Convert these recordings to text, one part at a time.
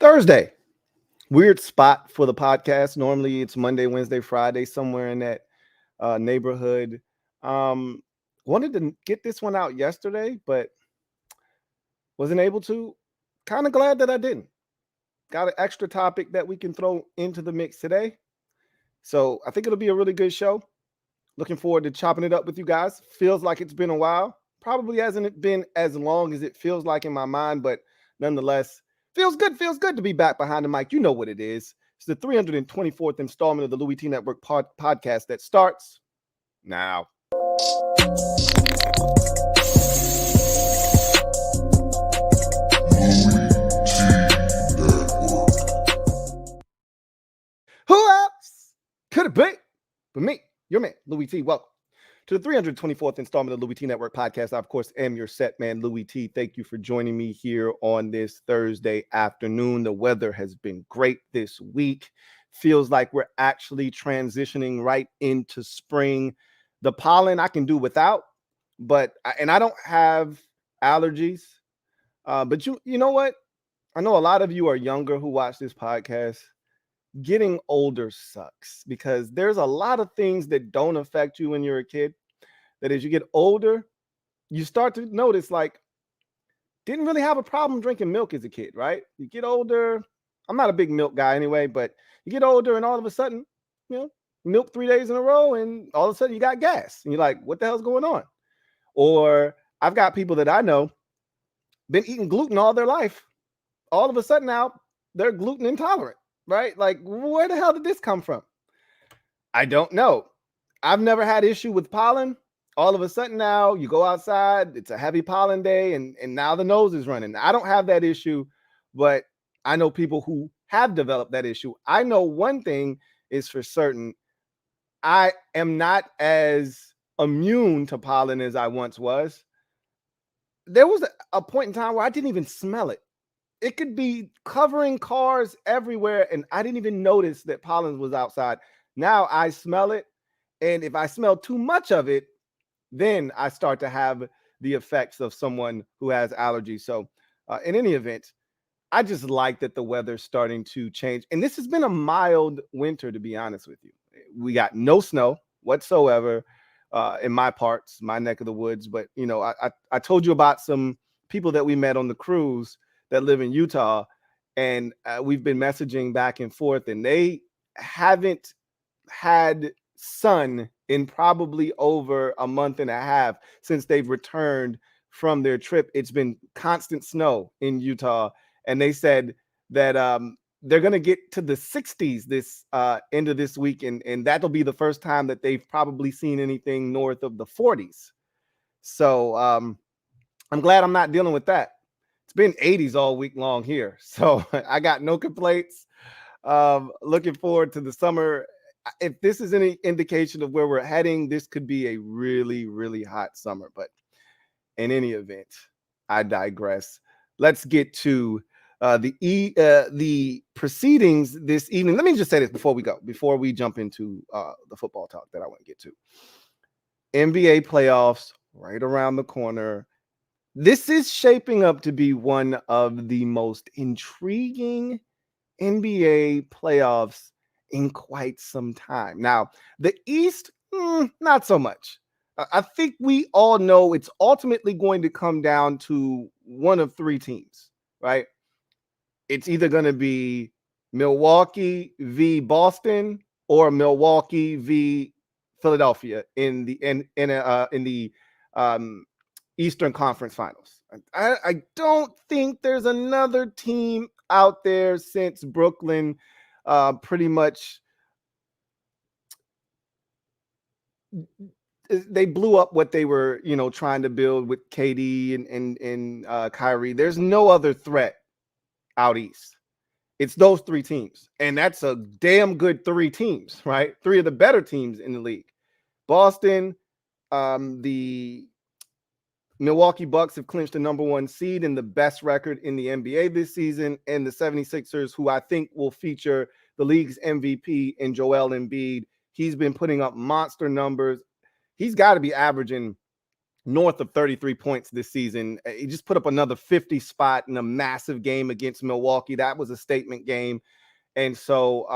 Thursday, weird spot for the podcast. Normally it's Monday, Wednesday, Friday, somewhere in that neighborhood. Um, Wanted to get this one out yesterday, but wasn't able to. Kind of glad that I didn't. Got an extra topic that we can throw into the mix today. So I think it'll be a really good show. Looking forward to chopping it up with you guys. Feels like it's been a while. Probably hasn't been as long as it feels like in my mind, but nonetheless, feels good. Feels good to be back behind the mic. You know what it is. It's the 324th installment of the Louie T Network podcast that starts now. Who else could it be but me, your man, Louie T? Welcome to the 324th installment of the Louie T Network podcast. I, of course, am your set man, Louie T. Thank you for joining me here on this Thursday afternoon. The weather has been great this week. Feels like we're actually transitioning right into spring. The pollen I can do without, but I don't have allergies. But you know what? I know a lot of you are younger who watch this podcast. Getting older sucks because there's a lot of things that don't affect you when you're a kid that as you get older, you start to notice, like, didn't really have a problem drinking milk as a kid, right? You get older. I'm not a big milk guy anyway, but you get older and all of a sudden, milk 3 days in a row and all of a sudden you got gas and you're like, what the hell's going on? Or I've got people that I know been eating gluten all their life. All of a sudden now they're gluten intolerant. Right? Like, where the hell did this come from? I don't know. I've never had issue with pollen. All of a sudden now you go outside, it's a heavy pollen day, and now the nose is running. I don't have that issue, but I know people who have developed that issue. I know one thing is for certain. I am not as immune to pollen as I once was. There was a point in time where I didn't even smell it. It could be covering cars everywhere, and I didn't even notice that pollen was outside. Now I smell it, and if I smell too much of it, then I start to have the effects of someone who has allergies. So in any event, I just like that the weather's starting to change. And this has been a mild winter, to be honest with you. We got no snow whatsoever in my parts, my neck of the woods. But, I told you about some people that we met on the cruise that live in Utah, and we've been messaging back and forth, and they haven't had sun in probably over a month and a half since they've returned from their trip. It's been constant snow in Utah, and they said that they're going to get to the 60s this end of this week, and that'll be the first time that they've probably seen anything north of the 40s. So I'm glad I'm not dealing with that. It's been 80s all week long here, so I got no complaints. Looking forward to the summer. If this is any indication of where we're heading, this could be a really, really hot summer. But in any event, I digress. Let's get to the proceedings this evening. Let me just say this before we jump into the football talk that I want to get to. NBA playoffs right around the corner. This is shaping up to be one of the most intriguing NBA playoffs in quite some time. Now, the East, not so much. I think we all know it's ultimately going to come down to one of three teams, right? It's either going to be Milwaukee v. Boston or Milwaukee v. Philadelphia in the Eastern Conference Finals. I don't think there's another team out there since Brooklyn pretty much they blew up what they were, trying to build with KD and Kyrie. There's no other threat out East. It's those three teams, and that's a damn good three teams, right? Three of the better teams in the league. Boston, the Milwaukee Bucks have clinched the number one seed and the best record in the NBA this season, and the 76ers, who I think will feature the league's MVP in Joel Embiid. He's been putting up monster numbers. He's got to be averaging, north of 33 points this season. He just put up another 50 spot in a massive game against Milwaukee. That was a statement game. And so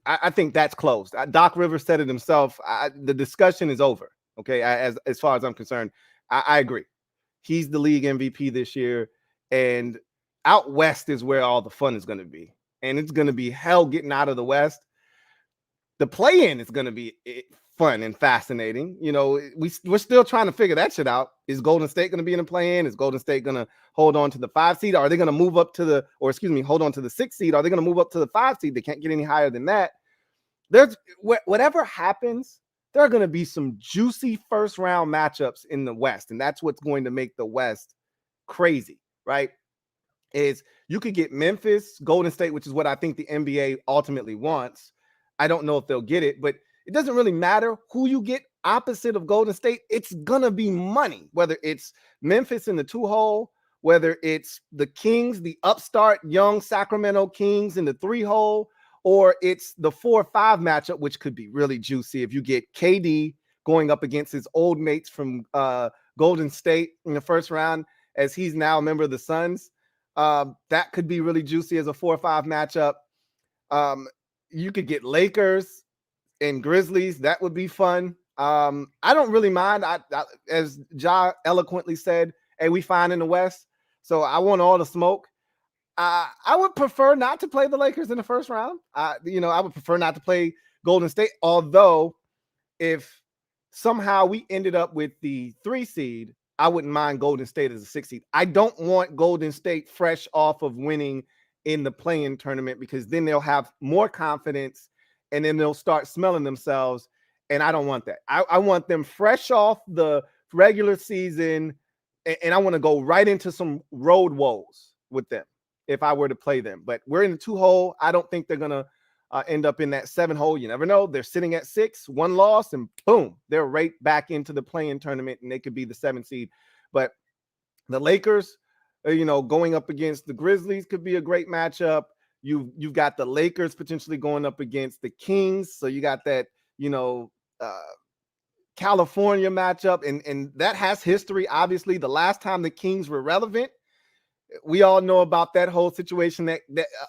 I think that's closed. Doc Rivers said it himself. The discussion is over. Okay, as far as I'm concerned, I agree. He's the league MVP this year, and out west is where all the fun is going to be, and it's going to be hell getting out of the West. The play-in is going to be fun and fascinating. You know, we're still trying to figure that shit out. Is Golden State going to be in the play-in? Is Golden State going to hold on to the 5 seed? Are they going to move up to hold on to the 6 seed? Are they going to move up to the 5 seed? They can't get any higher than that. There's whatever happens, there are going to be some juicy first round matchups in the West, and that's what's going to make the West crazy, right? Is you could get Memphis, Golden State, which is what I think the NBA ultimately wants. I don't know if they'll get it, but it doesn't really matter who you get opposite of Golden State. It's gonna be money, whether it's Memphis in the 2-hole, whether it's the Kings, the upstart young Sacramento Kings in the 3-hole, or it's the 4-5 matchup, which could be really juicy if you get KD going up against his old mates from Golden State in the first round, as he's now a member of the Suns. That could be really juicy as a 4-5 matchup. You could get Lakers and Grizzlies. That would be fun. I don't really mind. I as Ja eloquently said, hey, we fine in the West. So I want all the smoke. I would prefer not to play the Lakers in the first round. I would prefer not to play Golden State. Although, if somehow we ended up with the 3 seed, I wouldn't mind Golden State as a 6 seed. I don't want Golden State fresh off of winning in the play-in tournament, because then they'll have more confidence and then they'll start smelling themselves. And I don't want that. I want them fresh off the regular season, and I want to go right into some road woes with them if I were to play them. But we're in the 2-hole. I don't think they're going to end up in that 7-hole. You never know. They're sitting at 6, 1 loss, and boom, they're right back into the play-in tournament, and they could be the 7 seed. But the Lakers, going up against the Grizzlies could be a great matchup. You've got the Lakers potentially going up against the Kings. So you got that, California matchup, and that has history. Obviously, the last time the Kings were relevant, we all know about that whole situation, that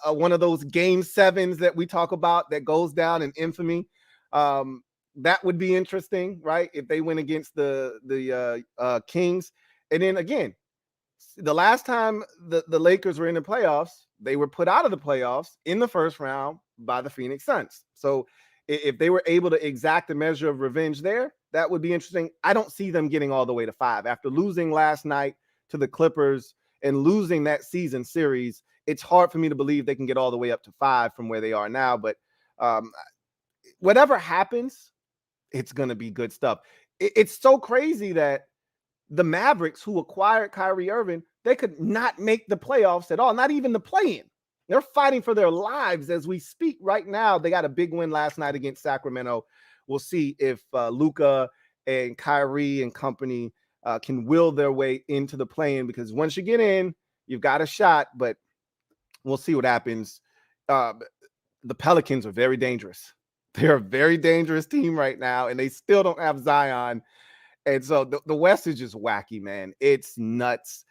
one of those game 7s that we talk about that goes down in infamy. That would be interesting, right? If they went against the Kings. And then again, the last time the Lakers were in the playoffs, they were put out of the playoffs in the first round by the Phoenix Suns. So if they were able to exact a measure of revenge there, that would be interesting. I don't see them getting all the way to 5. After losing last night to the Clippers and losing that season series, it's hard for me to believe they can get all the way up to 5 from where they are now. But whatever happens, it's going to be good stuff. It's so crazy that the Mavericks, who acquired Kyrie Irving, they could not make the playoffs at all, not even the play-in. They're fighting for their lives as we speak right now. They got a big win last night against Sacramento. We'll see if Luka and Kyrie and company can will their way into the play-in, because once you get in, you've got a shot, but we'll see what happens. The Pelicans are very dangerous. They're a very dangerous team right now, and they still don't have Zion. And so the West is just wacky, man. It's nuts.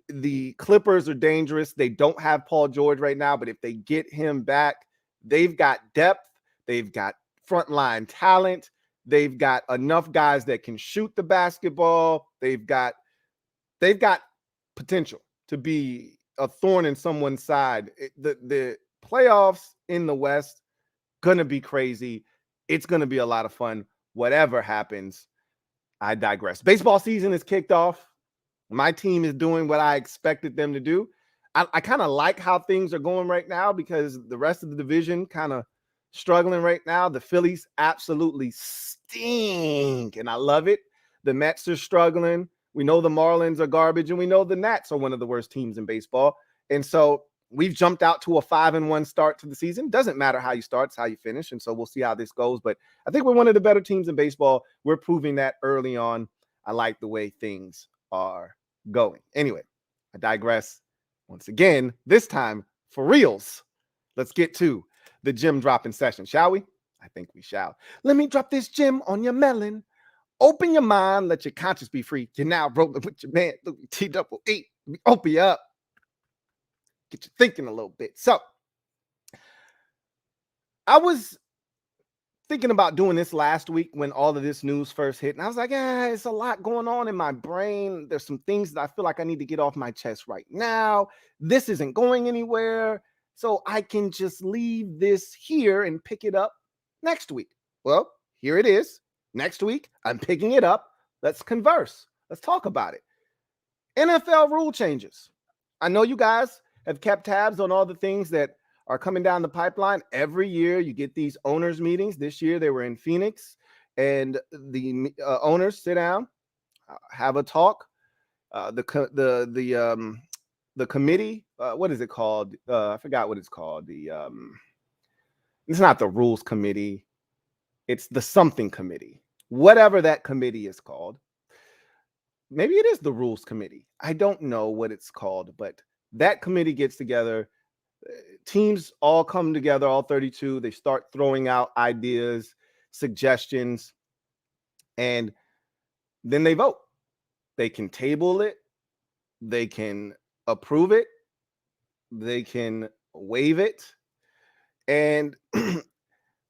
The Clippers are dangerous. They don't have Paul George right now, but if they get him back, they've got depth. They've got frontline talent. They've got enough guys that can shoot the basketball. They've got potential to be a thorn in someone's side. The playoffs in the West, gonna be crazy. It's gonna be a lot of fun. Whatever happens, I digress. Baseball season is kicked off. My team is doing what I expected them to do. I kind of like how things are going right now, because the rest of the division kind of struggling right now. The Phillies absolutely stink, and I love it. The Mets are struggling. We know the Marlins are garbage, and we know the Nats are one of the worst teams in baseball. And so we've jumped out to a 5-1 start to the season. Doesn't matter how you start, it's how you finish. And so we'll see how this goes. But I think we're one of the better teams in baseball. We're proving that early on. I like the way things are going. Anyway, I digress once again, this time for reals. Let's get to the gem dropping session, shall we? I think we shall. Let me drop this gem on your melon, Open your mind, let your conscience be free. You're now rolling with your man, Louie T double E. Open you up, get you thinking a little bit. So I was thinking about doing this last week when all of this news first hit, and I was like, it's a lot going on in my brain. There's some things that I feel like I need to get off my chest right now. This isn't going anywhere, so I can just leave this here and pick it up next week. Well, here it is. Next week, I'm picking it up. Let's converse. Let's talk about it. NFL rule changes. I know you guys have kept tabs on all the things that are coming down the pipeline. Every year you get these owners meetings. This year they were in Phoenix, and the owners sit down, have a talk. The committee, what is it called? I forgot what it's called. It's not the rules committee. It's the something committee, whatever that committee is called. Maybe it is the rules committee. I don't know what it's called, but that committee gets together. Teams all come together, all 32. They start throwing out ideas, suggestions, and then they vote. They can table it. They can approve it. They can waive it. And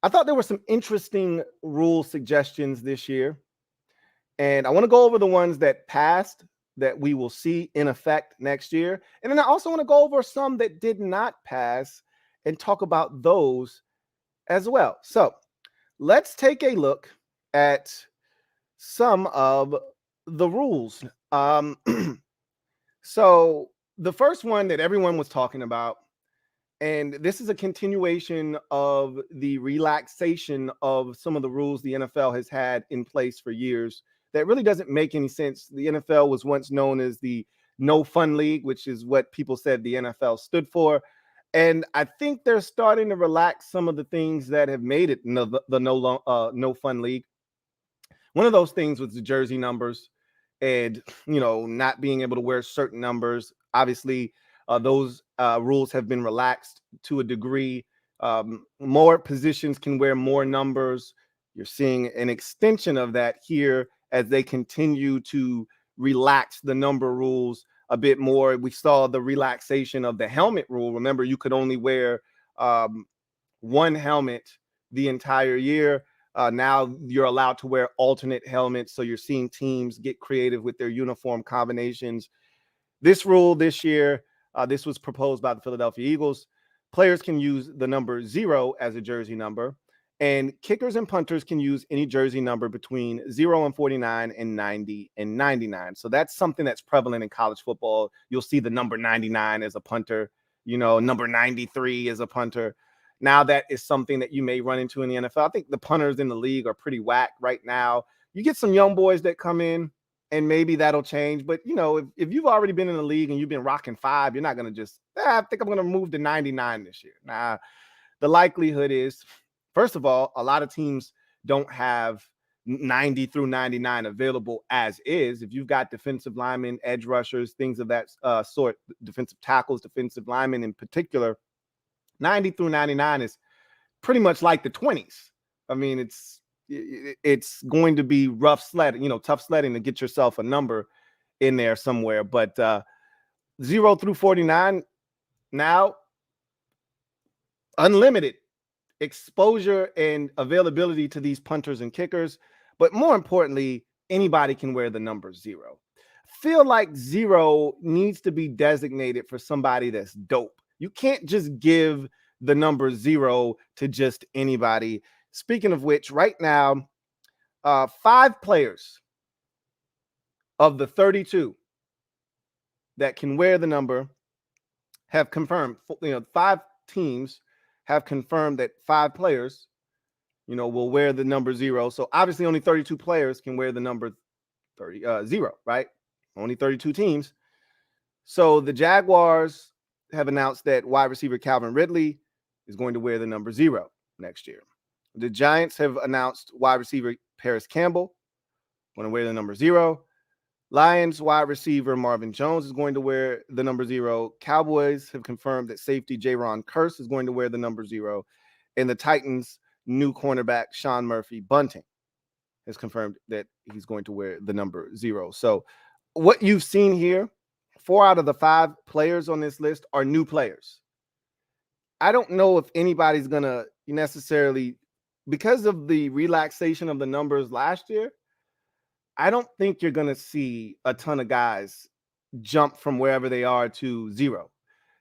I thought there were some interesting rule suggestions this year. And I want to go over the ones that passed that we will see in effect next year. And then I also want to go over some that did not pass and talk about those as well. So let's take a look at some of the rules. So the first one that everyone was talking about, and this is a continuation of the relaxation of some of the rules the NFL has had in place for years that really doesn't make any sense. The NFL was once known as the No Fun League, which is what people said the NFL stood for. And I think they're starting to relax some of the things that have made it the No Fun League. One of those things was the jersey numbers and, not being able to wear certain numbers. Obviously, those rules have been relaxed to a degree. More positions can wear more numbers. You're seeing an extension of that here as they continue to relax the number rules a bit more. We saw the relaxation of the helmet rule. Remember, you could only wear one helmet the entire year. Now you're allowed to wear alternate helmets. So you're seeing teams get creative with their uniform combinations. This rule this year, this was proposed by the Philadelphia Eagles. Players can use the number 0 as a jersey number, and kickers and punters can use any jersey number between 0 and 49 and 90 and 99. So that's something that's prevalent in college football. You'll see the number 99 as a punter, number 93 as a punter. Now that is something that you may run into in the NFL. I think the punters in the league are pretty whack right now. You get some young boys that come in, and maybe that'll change. But, if you've already been in the league and you've been rocking 5, you're not going to just, I think I'm going to move to 99 this year. Nah, the likelihood is, first of all, a lot of teams don't have 90 through 99 available as is. If you've got defensive linemen, edge rushers, things of that sort, defensive tackles, defensive linemen in particular, 90 through 99 is pretty much like the 20s. I mean, it's going to be rough sledding, tough sledding to get yourself a number in there somewhere. But 0 through 49 now, unlimited exposure and availability to these punters and kickers. But more importantly, anybody can wear the number 0. Feel like 0 needs to be designated for somebody that's dope. You can't just give the number 0 to just anybody. Speaking of which, right now, 5 players of the 32 that can wear the number have confirmed, 5 teams have confirmed that 5 players, will wear the number 0. So obviously only 32 players can wear the number 0, right? Only 32 teams. So the Jaguars have announced that wide receiver Calvin Ridley is going to wear the number 0 next year. The Giants have announced wide receiver Paris Campbell going to wear the number 0. Lions wide receiver Marvin Jones is going to wear the number 0. Cowboys have confirmed that safety Jaron Kearse is going to wear the number 0. And the Titans' new cornerback Sean Murphy Bunting has confirmed that he's going to wear the number 0. So what you've seen here, 4 out of the 5 players on this list are new players. I don't know if anybody's going to necessarily, because of the relaxation of the numbers last year, I don't think you're going to see a ton of guys jump from wherever they are to 0.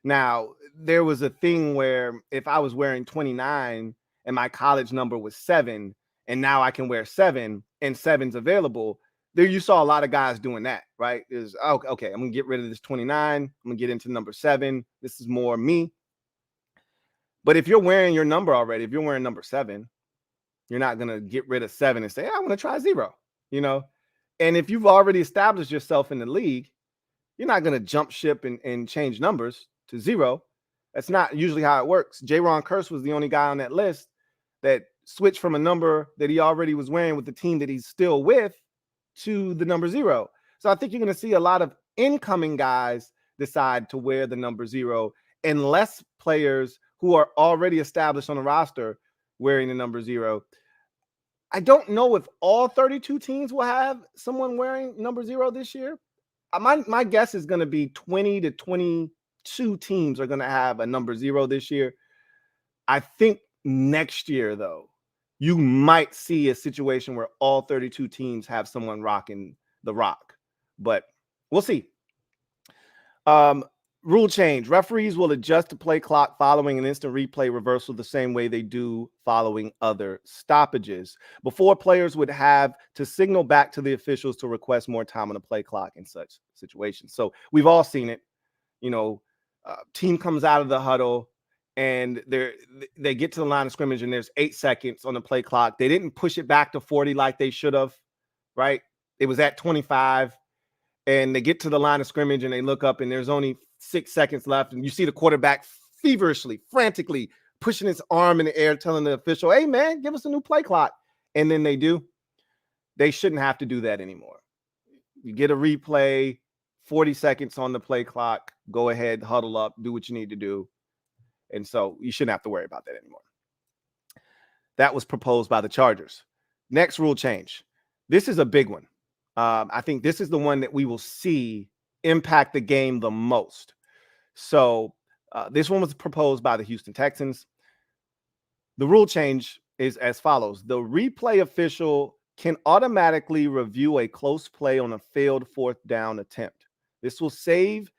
Now, there was a thing where if I was wearing 29 and my college number was 7, and now I can wear 7 and 7's available, there you saw a lot of guys doing that, right? Is okay, I'm going to get rid of this 29. I'm going to get into number 7. This is more me. But if you're wearing your number already, if you're wearing number 7, you're not going to get rid of 7 and say, I want to try 0, you know? And if you've already established yourself in the league, you're not going to jump ship and change numbers to 0. That's not usually how it works. J-Ron Curse was the only guy on that list that switched from a number that he already was wearing with the team that he's still with to the number 0. So I think you're going to see a lot of incoming guys decide to wear the number 0, and less players who are already established on the roster wearing the number 0. I don't know if all 32 teams will have someone wearing number 0 this year. My guess is going to be 20 to 22 teams are going to have a number 0 this year. I think next year, though, you might see a situation where all 32 teams have someone rocking the rock, but we'll see. Rule change. Referees will adjust the play clock following an instant replay reversal the same way they do following other stoppages. Before, players would have to signal back to the officials to request more time on the play clock in such situations. So we've all seen it. You know, team comes out of the huddle and they get to the line of scrimmage and there's 8 seconds on the play clock. They didn't push it back to 40 like they should have, right? It was at 25. And they get to the line of scrimmage and they look up and there's only 6 seconds left. And you see the quarterback feverishly, frantically pushing his arm in the air, telling the official, hey, man, give us a new play clock. And then they do. They shouldn't have to do that anymore. You get a replay, 40 seconds on the play clock. Go ahead, huddle up, do what you need to do. And so you shouldn't have to worry about that anymore. That was proposed by the Chargers. Next rule change. This is a big one. I think this is the one that we will see impact the game the most. So this one was proposed by the Houston Texans. The rule change is as follows. The replay official can automatically review a close play on a failed 4th down attempt. This will save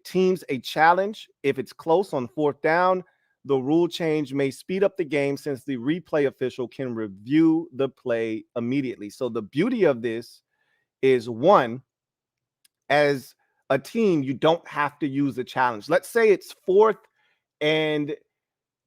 teams a challenge. If it's close on 4th down, the rule change may speed up the game since the replay official can review the play immediately. So the beauty of this is, one, as a team, you don't have to use a challenge. Let's say it's 4th and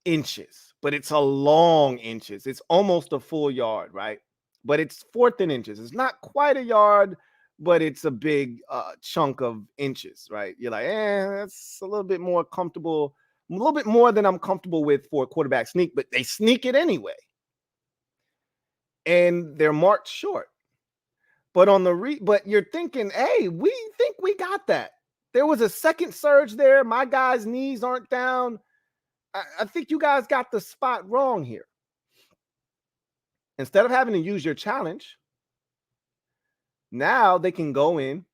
inches, but it's a long inches. It's almost a full yard, right? But it's 4th and inches. It's not quite a yard, but it's a big chunk of inches, right? You're like, that's a little bit more comfortable, a little bit more than I'm comfortable with for a quarterback sneak, but they sneak it anyway. And they're marked short. But on the but you're thinking, hey, we think we got that. There was a second surge there. My guy's knees aren't down. I think you guys got the spot wrong here. Instead of having to use your challenge, now they can go in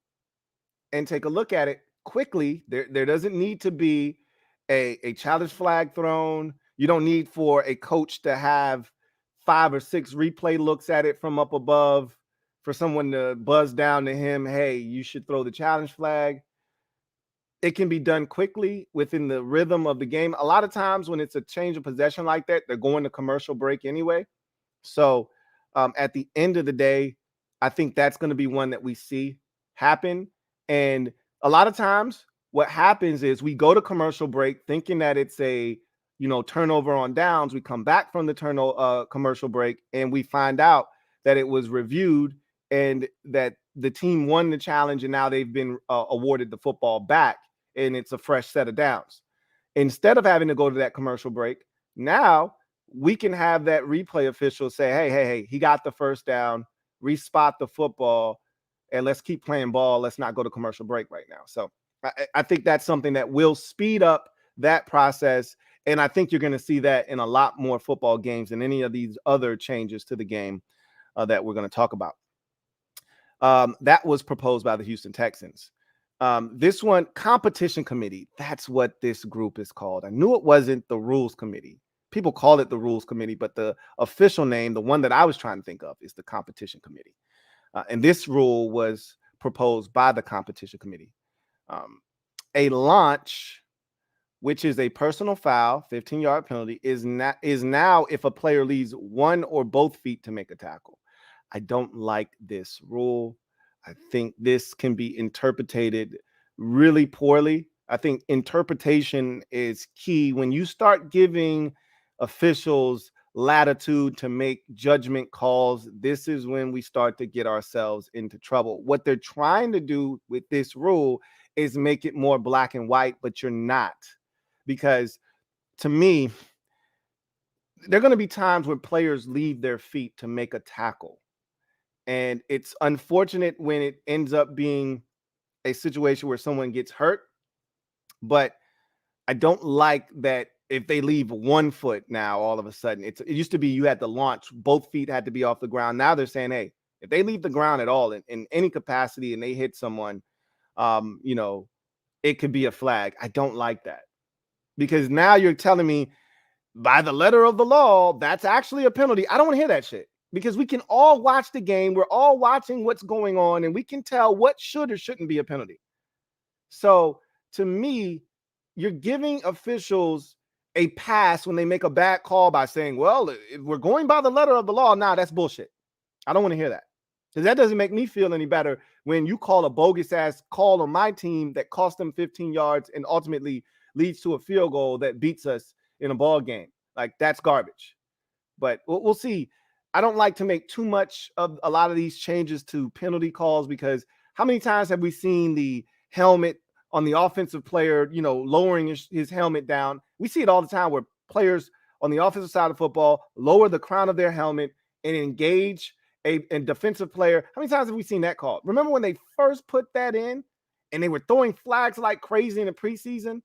and take a look at it quickly. There doesn't need to be a challenge flag thrown. You don't need for a coach to have 5 or 6 replay looks at it from up above, for someone to buzz down to him, hey, you should throw the challenge flag. It can be done quickly within the rhythm of the game. A lot of times when it's a change of possession like that, they're going to commercial break anyway. So at the end of the day, I think that's going to be one that we see happen. And a lot of times what happens is we go to commercial break thinking that it's a, turnover on downs. We come back from the commercial break and we find out that it was reviewed and that the team won the challenge, and now they've been awarded the football back, and it's a fresh set of downs. Instead of having to go to that commercial break, now we can have that replay official say, hey, he got the first down, respot the football, and let's keep playing ball. Let's not go to commercial break right now. So I think that's something that will speed up that process, and I think you're going to see that in a lot more football games than any of these other changes to the game that we're going to talk about. That was proposed by the Houston Texans. This one, competition committee. That's what this group is called. I knew it wasn't the rules committee. People call it the rules committee, but the official name, the one that I was trying to think of, is the competition committee. And this rule was proposed by the competition committee. A launch, which is a personal foul, 15-yard penalty, is now if a player leaves one or both feet to make a tackle. I don't like this rule. I think this can be interpreted really poorly. I think interpretation is key. When you start giving officials latitude to make judgment calls, this is when we start to get ourselves into trouble. What they're trying to do with this rule is make it more black and white, but you're not. Because to me, there are going to be times where players leave their feet to make a tackle. And it's unfortunate when it ends up being a situation where someone gets hurt. But I don't like that if they leave one foot now, all of a sudden, it used to be you had to launch, both feet had to be off the ground. Now they're saying, hey, if they leave the ground at all in any capacity and they hit someone, it could be a flag. I don't like that. Because now you're telling me by the letter of the law, that's actually a penalty. I don't want to hear that shit, because we can all watch the game. We're all watching what's going on, and we can tell what should or shouldn't be a penalty. So to me, you're giving officials a pass when they make a bad call by saying, well, if we're going by the letter of the law, nah, that's bullshit. I don't want to hear that, because that doesn't make me feel any better when you call a bogus ass call on my team that cost them 15 yards and ultimately leads to a field goal that beats us in a ball game. Like, that's garbage. But we'll see. I don't like to make too much of a lot of these changes to penalty calls, because how many times have we seen the helmet on the offensive player, lowering his helmet down? We see it all the time where players on the offensive side of football lower the crown of their helmet and engage a defensive player. How many times have we seen that call? Remember when they first put that in and they were throwing flags like crazy in the preseason?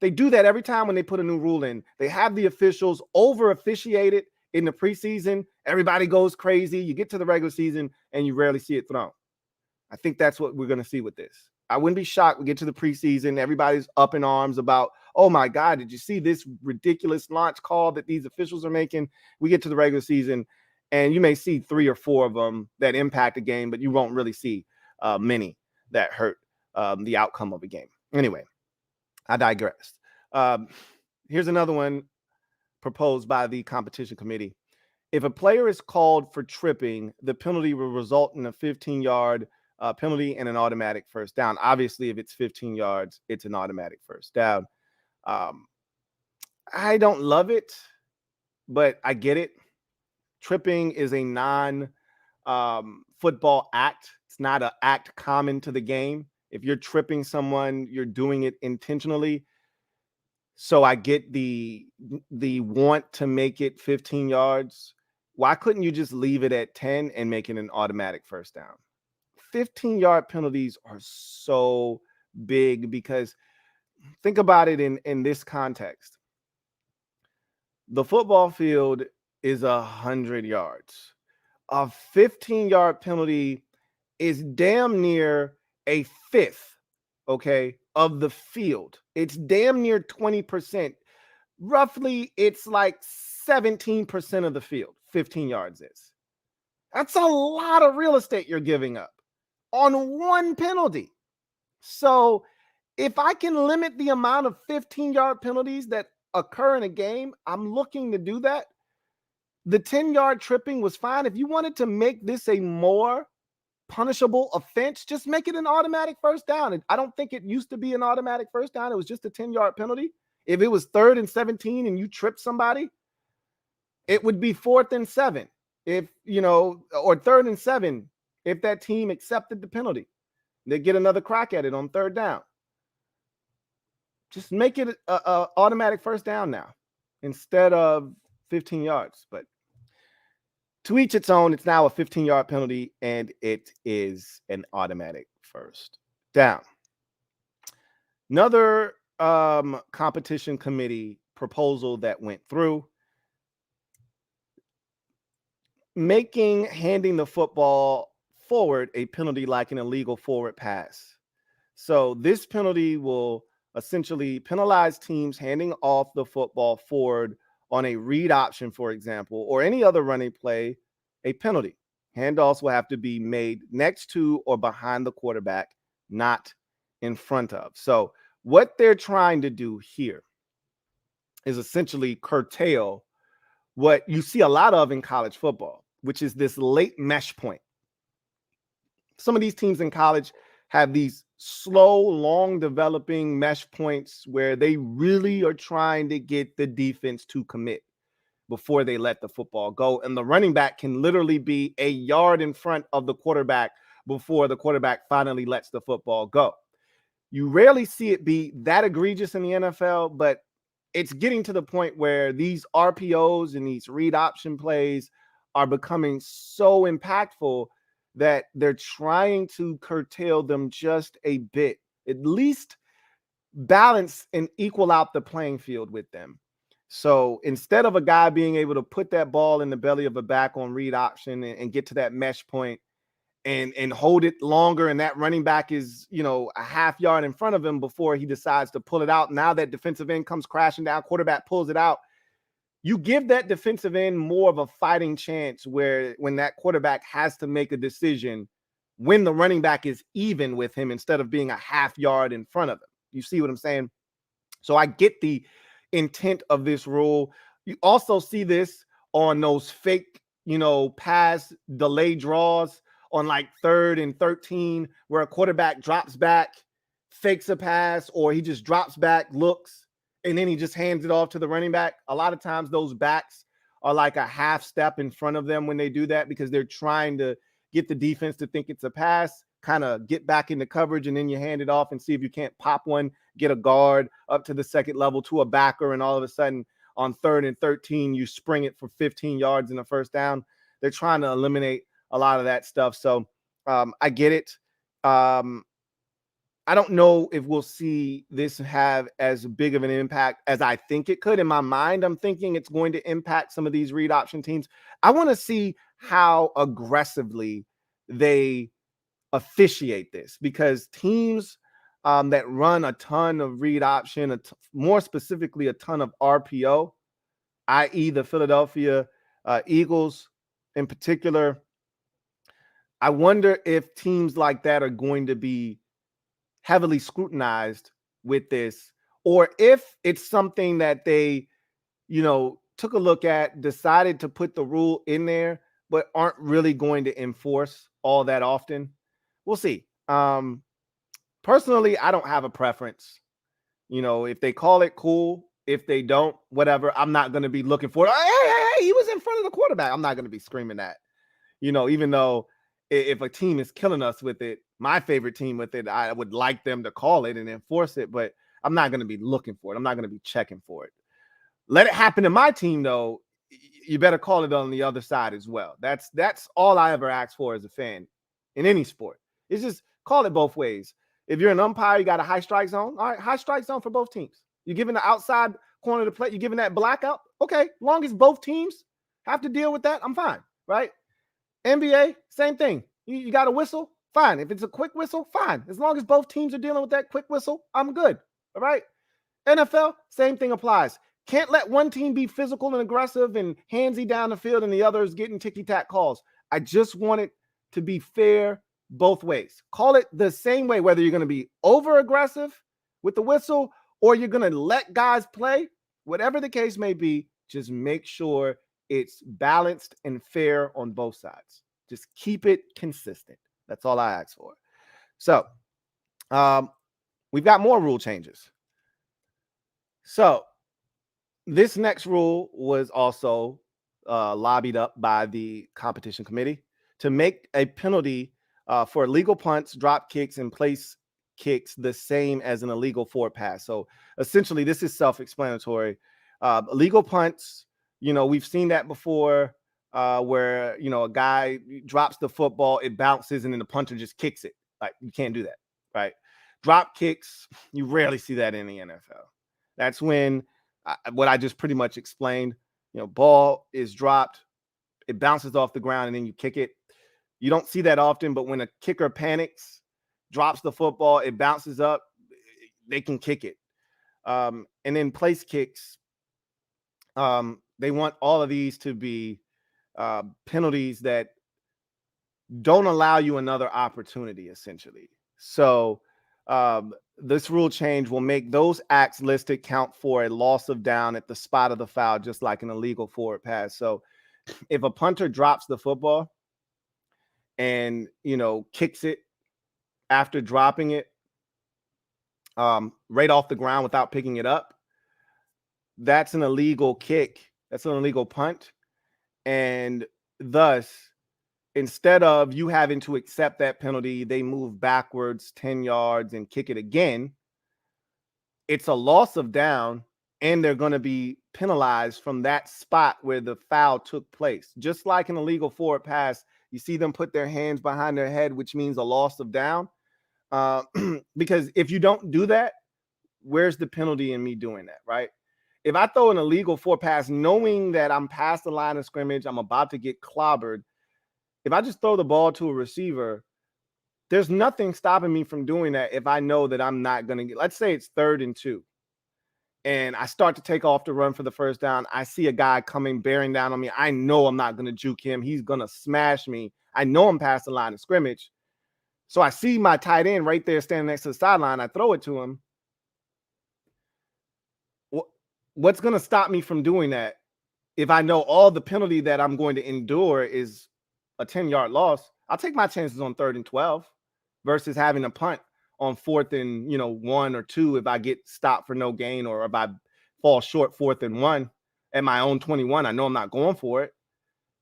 They do that every time when they put a new rule in. They have the officials over officiate it in the preseason. Everybody goes crazy. You get to the regular season and you rarely see it thrown. I think that's what we're going to see with this. I wouldn't be shocked. We get to the preseason, everybody's up in arms about, oh my God, did you see this ridiculous launch call that these officials are making? We get to the regular season and you may see 3 or 4 of them that impact the game, but you won't really see many that hurt the outcome of a game. Anyway, I digressed. Here's another one proposed by the competition committee. If a player is called for tripping, the penalty will result in a 15-yard penalty and an automatic first down. Obviously, if it's 15 yards, it's an automatic first down. I don't love it, but I get it. Tripping is a non-football act. It's not an act common to the game. If you're tripping someone, you're doing it intentionally. So I get the want to make it 15 yards. Why couldn't you just leave it at 10 and make it an automatic first down? 15-yard penalties are so big, because think about it in this context. The football field is 100 yards. A 15-yard penalty is damn near a fifth, okay, of the field. It's damn near 20%. Roughly, it's like 17% of the field, 15 yards is. That's a lot of real estate you're giving up on one penalty. So if I can limit the amount of 15-yard penalties that occur in a game, I'm looking to do that. The 10-yard tripping was fine. If you wanted to make this a more punishable offense, just make it an automatic first down. I don't think it used to be an automatic first down. It was just a 10-yard penalty. If it was 3rd and 17 and you tripped somebody, it would be 4th and 7. Or 3rd and 7 if that team accepted the penalty. They get another crack at it on 3rd down. Just make it a automatic first down now instead of 15 yards. But to each its own. It's now a 15-yard penalty, and it is an automatic first down. Another competition committee proposal that went through, handing the football forward a penalty like an illegal forward pass. So this penalty will essentially penalize teams handing off the football forward on a read option, for example, or any other running play, a penalty. Handoffs will have to be made next to or behind the quarterback, not in front of. So what they're trying to do here is essentially curtail what you see a lot of in college football, which is this late mesh point. Some of these teams in college have these slow, long developing mesh points where they really are trying to get the defense to commit before they let the football go. And the running back can literally be a yard in front of the quarterback before the quarterback finally lets the football go. You rarely see it be that egregious in the NFL, but it's getting to the point where these RPOs and these read option plays are becoming so impactful that they're trying to curtail them just a bit, at least balance and equal out the playing field with them. So instead of a guy being able to put that ball in the belly of a back on read option and get to that mesh point and hold it longer, and that running back is, a half yard in front of him before he decides to pull it out. Now that defensive end comes crashing down, quarterback pulls it out. You give that defensive end more of a fighting chance when that quarterback has to make a decision when the running back is even with him instead of being a half yard in front of him. You see what I'm saying? So I get the intent of this rule. You also see this on those fake, pass delay draws on like 3rd and 13, where a quarterback drops back, fakes a pass, or he just drops back, looks, and then he just hands it off to the running back. A lot of times those backs are like a half step in front of them when they do that, because they're trying to get the defense to think it's a pass, kind of get back into coverage, and then you hand it off and see if you can't pop one, get a guard up to the second level to a backer, and all of a sudden on 3rd and 13, you spring it for 15 yards in the first down. They're trying to eliminate a lot of that stuff. So I get it. I don't know if we'll see this have as big of an impact as I think it could. In my mind, I'm thinking it's going to impact some of these read option teams. I want to see how aggressively they officiate this, because teams that run a ton of read option, more specifically a ton of RPO, i.e. the Philadelphia Eagles in particular, I wonder if teams like that are going to be heavily scrutinized with this, or if it's something that they, took a look at, decided to put the rule in there, but aren't really going to enforce all that often. We'll see. Personally, I don't have a preference. If they call it, cool. If they don't, whatever. I'm not going to be looking for it. Hey, he was in front of the quarterback. I'm not going to be screaming that. Even though if a team is killing us with it, my favorite team with it, I would like them to call it and enforce it, but I'm not going to be looking for it. I'm not going to be checking for it. Let it happen to my team, though. You better call it on the other side as well. That's all I ever ask for as a fan in any sport. It's just call it both ways. If you're an umpire, you got a high strike zone. All right, high strike zone for both teams. You're giving the outside corner of the plate, you're giving that blackout. Okay, long as both teams have to deal with that, I'm fine, right? NBA, same thing. You got a whistle, fine. If it's a quick whistle, fine. As long as both teams are dealing with that quick whistle, I'm good. All right. NFL, same thing applies. Can't let one team be physical and aggressive and handsy down the field and the others getting ticky-tack calls. I just want it to be fair both ways. Call it the same way, whether you're going to be over-aggressive with the whistle or you're going to let guys play. Whatever the case may be, just make sure it's balanced and fair on both sides. Just keep it consistent. That's all I ask for. So we've got more rule changes. So this next rule was also lobbied up by the competition committee to make a penalty for illegal punts, drop kicks, and place kicks the same as an illegal forward pass. So essentially, this is self-explanatory. Illegal punts, we've seen that before where, a guy drops the football, it bounces, and then the punter just kicks it. Like, you can't do that, right? Drop kicks, you rarely see that in the NFL. That's when what I just pretty much explained, ball is dropped, it bounces off the ground, and then you kick it. You don't see that often, but when a kicker panics, drops the football, it bounces up, they can kick it. And then place kicks, they want all of these to be penalties that don't allow you another opportunity, essentially. So this rule change will make those acts listed count for a loss of down at the spot of the foul, just like an illegal forward pass. So if a punter drops the football and, kicks it after dropping it right off the ground without picking it up, that's an illegal kick. That's an illegal punt. And thus, instead of you having to accept that penalty, they move backwards 10 yards and kick it again. It's a loss of down, and they're going to be penalized from that spot where the foul took place. Just like an illegal forward pass, you see them put their hands behind their head, which means a loss of down. Because if you don't do that, where's the penalty in me doing that, right? If I throw an illegal forward pass knowing that I'm past the line of scrimmage, I'm about to get clobbered, if I just throw the ball to a receiver, there's nothing stopping me from doing that if I know that I'm not going to get, let's say it's 3rd and 2, and I start to take off to run for the first down. I see a guy coming, bearing down on me. I know I'm not going to juke him. He's going to smash me. I know I'm past the line of scrimmage. So I see my tight end right there standing next to the sideline. I throw it to him. What's going to stop me from doing that if I know all the penalty that I'm going to endure is a 10-yard loss? I'll take my chances on 3rd and 12 versus having a punt on 4th and 1 or 2 if I get stopped for no gain, or if I fall short 4th and 1 at my own 21. I know I'm not going for it.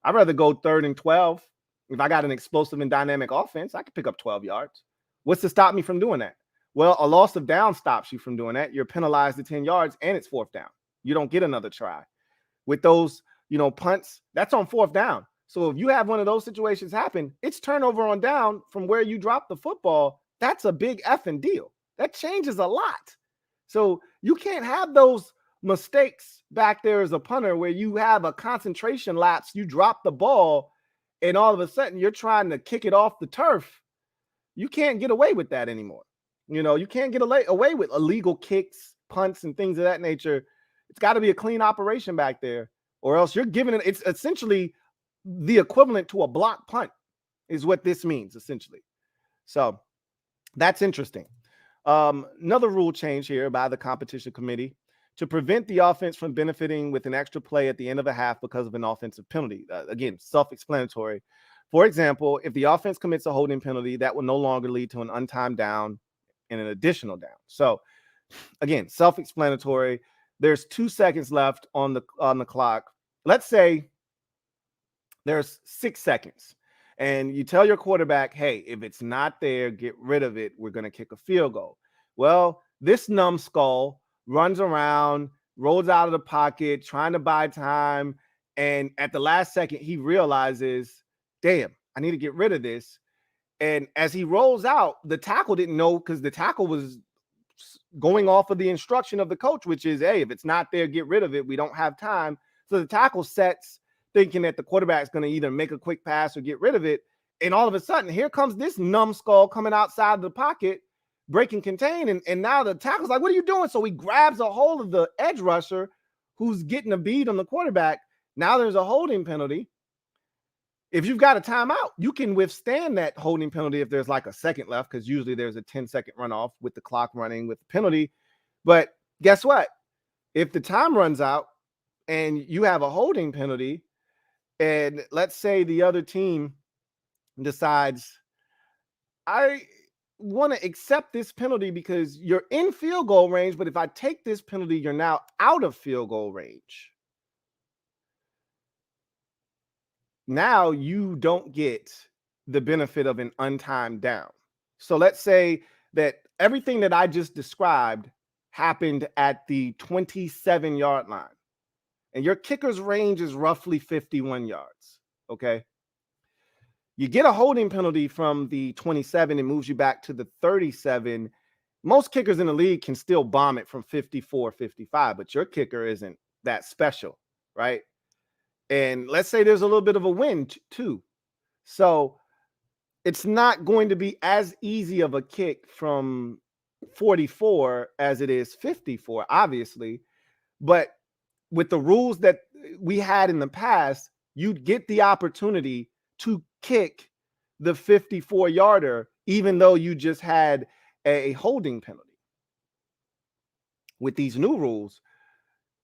I'd rather go 3rd and 12. If I got an explosive and dynamic offense, I could pick up 12 yards. What's to stop me from doing that? Well, a loss of down stops you from doing that. You're penalized at 10 yards and it's 4th down. You don't get another try. With those, punts, that's on 4th down. So if you have one of those situations happen, it's turnover on down from where you drop the football. That's a big effing deal. That changes a lot. So you can't have those mistakes back there as a punter where you have a concentration lapse, you drop the ball, and all of a sudden you're trying to kick it off the turf. You can't get away with that anymore. You can't get away with illegal kicks, punts, and things of that nature. It's got to be a clean operation back there, or else you're giving it. It's essentially the equivalent to a block punt is what this means, essentially. So that's interesting. Another rule change here by the competition committee to prevent the offense from benefiting with an extra play at the end of a half because of an offensive penalty. Again, self-explanatory. For example, if the offense commits a holding penalty, that will no longer lead to an untimed down and an additional down. So again, self-explanatory. There's 2 seconds left on the clock. Let's say there's 6 seconds and you tell your quarterback, hey, if it's not there, get rid of it. We're going to kick a field goal. Well, this numbskull runs around, rolls out of the pocket, trying to buy time. And at the last second, he realizes, damn, I need to get rid of this. And as he rolls out, the tackle didn't know, because the tackle was going off of the instruction of the coach, which is, hey, if it's not there, get rid of it. We don't have time. So the tackle sets thinking that the quarterback's going to either make a quick pass or get rid of it. And all of a sudden, here comes this numbskull coming outside of the pocket, breaking contain. And now the tackle's like, what are you doing? So he grabs a hold of the edge rusher who's getting a bead on the quarterback. Now there's a holding penalty. If you've got a timeout, you can withstand that holding penalty if there's like a second left, because usually there's a 10-second runoff with the clock running with the penalty. But guess what? If the time runs out and you have a holding penalty, and let's say the other team decides, I want to accept this penalty because you're in field goal range, but if I take this penalty, you're now out of field goal range. Now you don't get the benefit of an untimed down. So let's say that everything that I just described happened at the 27-yard line, and your kicker's range is roughly 51 yards, okay? You get a holding penalty from the 27 and moves you back to the 37. Most kickers in the league can still bomb it from 54, 55, but your kicker isn't that special, right? And let's say there's a little bit of a wind too. So it's not going to be as easy of a kick from 44 as it is 54, obviously. But with the rules that we had in the past, you'd get the opportunity to kick the 54 yarder, even though you just had a holding penalty. With these new rules,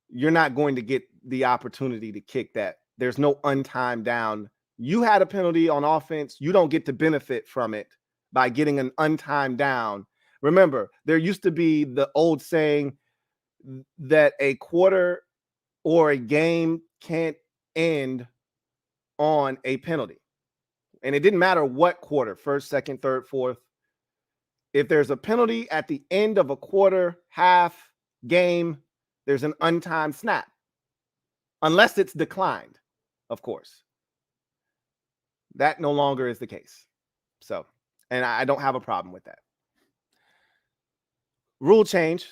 you're not going to get the opportunity to kick that. There's no untimed down. You had a penalty on offense. You don't get to benefit from it by getting an untimed down. Remember, there used to be the old saying that a quarter or a game can't end on a penalty. And it didn't matter what quarter, first, second, third, fourth. If there's a penalty at the end of a quarter, half, game, there's an untimed snap. Unless it's declined, of course. That no longer is the case. So, and I don't have a problem with that. Rule change.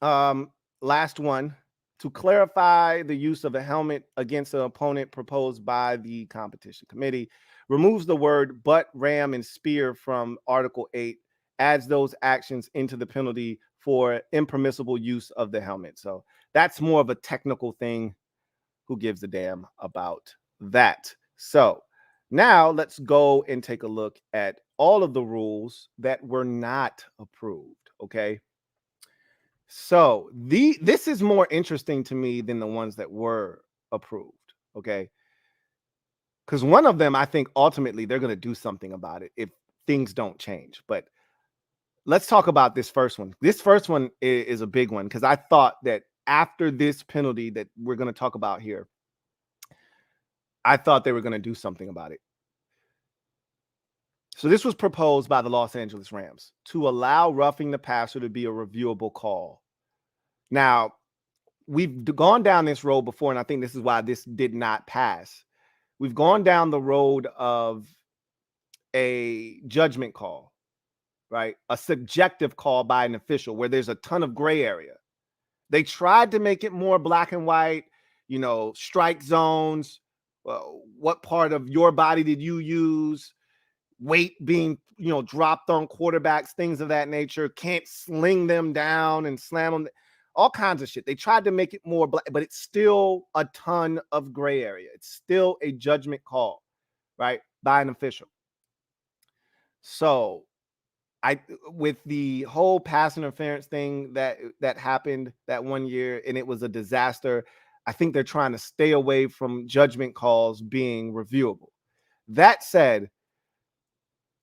Last one. To clarify the use of a helmet against an opponent proposed by the competition committee, removes the word butt, ram, and spear from Article 8, adds those actions into the penalty for impermissible use of the helmet. So that's more of a technical thing. Who gives a damn about that? So now let's go and take a look at all of the rules that were not approved, okay? So this is more interesting to me than the ones that were approved, okay? Because one of them, I think ultimately they're going to do something about it if things don't change. But let's talk about this first one. This first one is a big one because I thought that after this penalty that we're going to talk about here, I thought they were going to do something about it. So this was proposed by the Los Angeles Rams to allow roughing the passer to be a reviewable call. Now, we've gone down this road before, and I think this is why this did not pass. We've gone down the road of a judgment call, right? A subjective call by an official where there's a ton of gray area. They tried to make it more black and white, you know, strike zones. What part of your body did you use? Weight being, you know, dropped on quarterbacks, things of that nature. Can't sling them down and slam them. All kinds of shit. They tried to make it more black, but it's still a ton of gray area. It's still a judgment call, right, by an official. So with the whole pass interference thing that happened that one year, and it was a disaster, I think they're trying to stay away from judgment calls being reviewable. That said,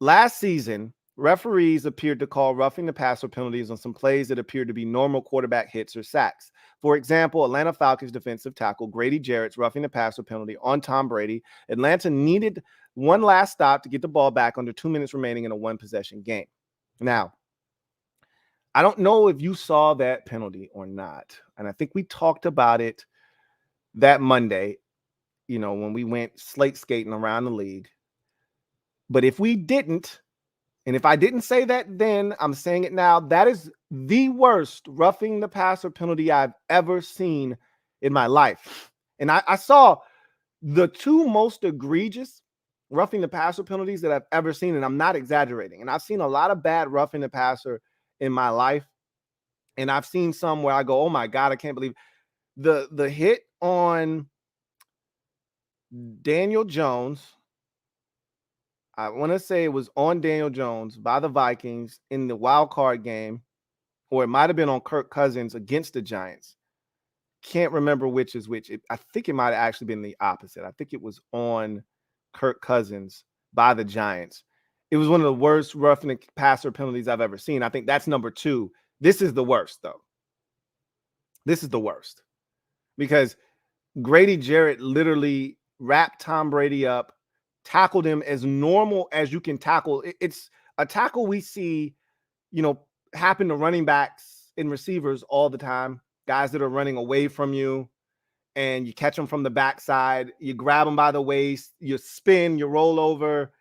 last season, referees appeared to call roughing the passer penalties on some plays that appeared to be normal quarterback hits or sacks. For example, Atlanta Falcons defensive tackle Grady Jarrett's roughing the passer penalty on Tom Brady. Atlanta needed one last stop to get the ball back under 2 minutes remaining in a one-possession game. Now, I don't know if you saw that penalty or not, and I think we talked about it that Monday, you know, when we went slate skating around the league. But if we didn't, and if I didn't say that then, I'm saying it now, that is the worst roughing the passer penalty I've ever seen in my life. And I saw the two most egregious roughing the passer penalties that I've ever seen, and I'm not exaggerating. And I've seen a lot of bad roughing the passer in my life, and I've seen some where I go, oh my God, I can't believe the hit on Daniel Jones. I want to say it was on Daniel Jones by the Vikings in the wild card game, or it might have been on Kirk Cousins against the Giants. Can't remember which is which. I think it might have actually been the opposite. I think it was on Kirk Cousins by the Giants. It was one of the worst roughing the passer penalties I've ever seen. I think that's number 2. This is the worst, though. This is the worst because Grady Jarrett literally wrapped Tom Brady up, tackled him as normal as you can tackle. It's a tackle we see, you know, happen to running backs and receivers all the time. Guys that are running away from you, and you catch them from the backside. You grab them by the waist, you spin, you roll over,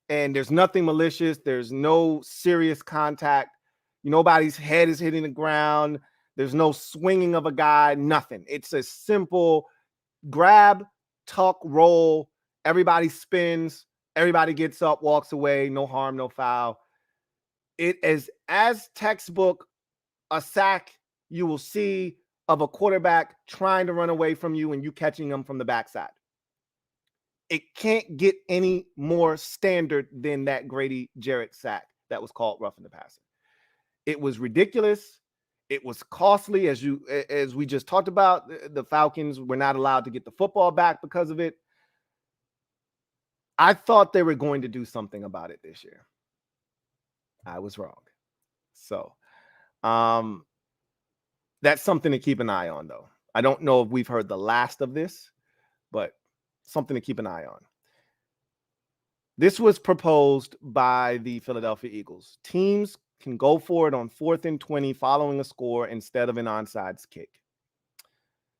and there's nothing malicious. There's no serious contact. Nobody's head is hitting the ground. There's no swinging of a guy, nothing. It's a simple grab, tuck, roll. Everybody spins. Everybody gets up, walks away, no harm, no foul. It is as textbook a sack you will see of a quarterback trying to run away from you and you catching them from the backside. It can't get any more standard than that Grady Jarrett sack that was called roughing the passer. It was ridiculous. It was costly, as we just talked about. The Falcons were not allowed to get the football back because of it. I thought they were going to do something about it this year. I was wrong. So, that's something to keep an eye on, though. I don't know if we've heard the last of this, but something to keep an eye on. This was proposed by the Philadelphia Eagles. Teams can go for it on 4th and 20 following a score instead of an onside kick.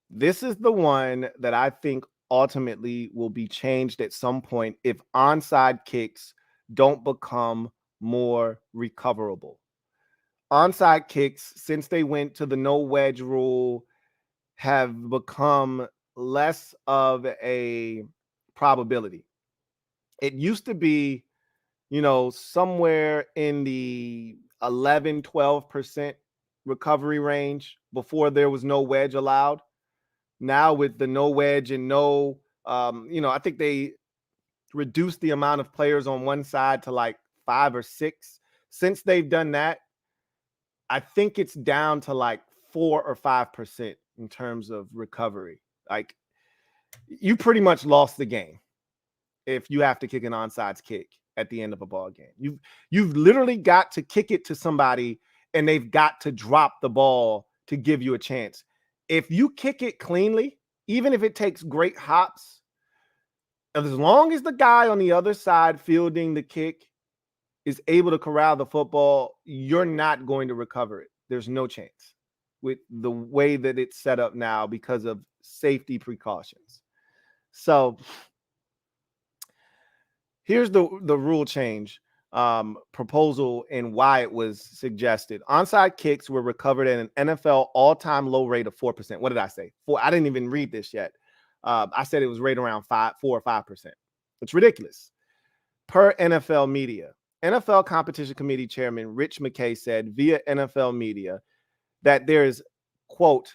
This is the one that I think ultimately will be changed at some point if onside kicks don't become more recoverable. Onside kicks, since they went to the no wedge rule, have become less of a probability. It used to be, somewhere in the 11, 12% recovery range before there was no wedge allowed. Now with the no wedge and no, I think they reduced the amount of players on one side to like 5 or 6. Since they've done that, I think it's down to like 4 or 5% in terms of recovery. Like, you pretty much lost the game if you have to kick an onside kick at the end of a ball game. You've literally got to kick it to somebody and they've got to drop the ball to give you a chance. If you kick it cleanly, even if it takes great hops, as long as the guy on the other side fielding the kick is able to corral the football, you're not going to recover it. There's no chance with the way that it's set up now because of safety precautions. So here's the rule change proposal and why it was suggested. Onside kicks were recovered at an NFL all-time low rate of 4%. What did I say? 4. I didn't even read this yet. I said it was right around 4 or 5%. It's ridiculous. Per NFL media, NFL Competition Committee Chairman Rich McKay said via NFL media that there is, quote,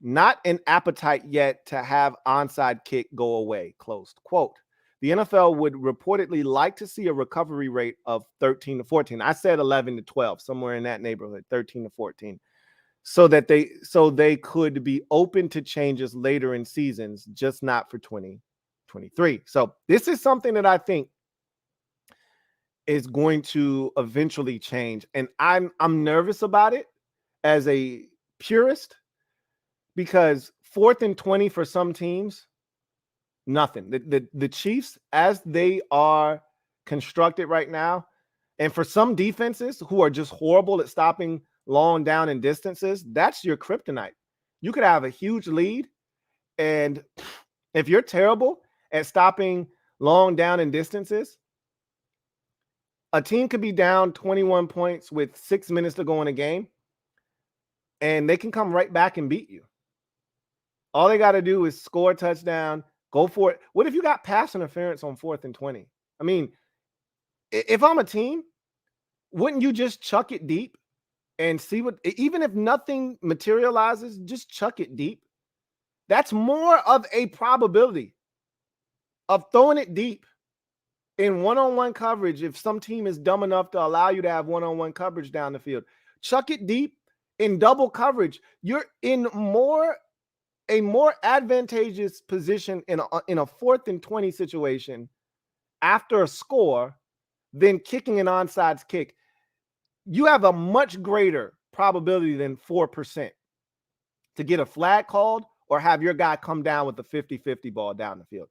not an appetite yet to have onside kick go away, closed quote. The NFL would reportedly like to see a recovery rate of 13 to 14. I said 11 to 12, somewhere in that neighborhood, 13 to 14, so they could be open to changes later in seasons, just not for 2023. So this is something that I think is going to eventually change, and I'm nervous about it as a purist because 4th and 20 for some teams, nothing. The Chiefs, as they are constructed right now, and for some defenses who are just horrible at stopping long down and distances, that's your kryptonite. You could have a huge lead, and if you're terrible at stopping long down and distances, a team could be down 21 points with 6 minutes to go in a game, and they can come right back and beat you. All they got to do is score a touchdown, go for it. What if you got pass interference on 4th and 20? I mean, if I'm a team, wouldn't you just chuck it deep and see what, even if nothing materializes, just chuck it deep? That's more of a probability of throwing it deep in one-on-one coverage. If some team is dumb enough to allow you to have one-on-one coverage down the field, chuck it deep in double coverage. You're in a more advantageous position in a 4th and 20 situation after a score than kicking an onside kick. You have a much greater probability than 4% to get a flag called or have your guy come down with a 50-50 ball down the field.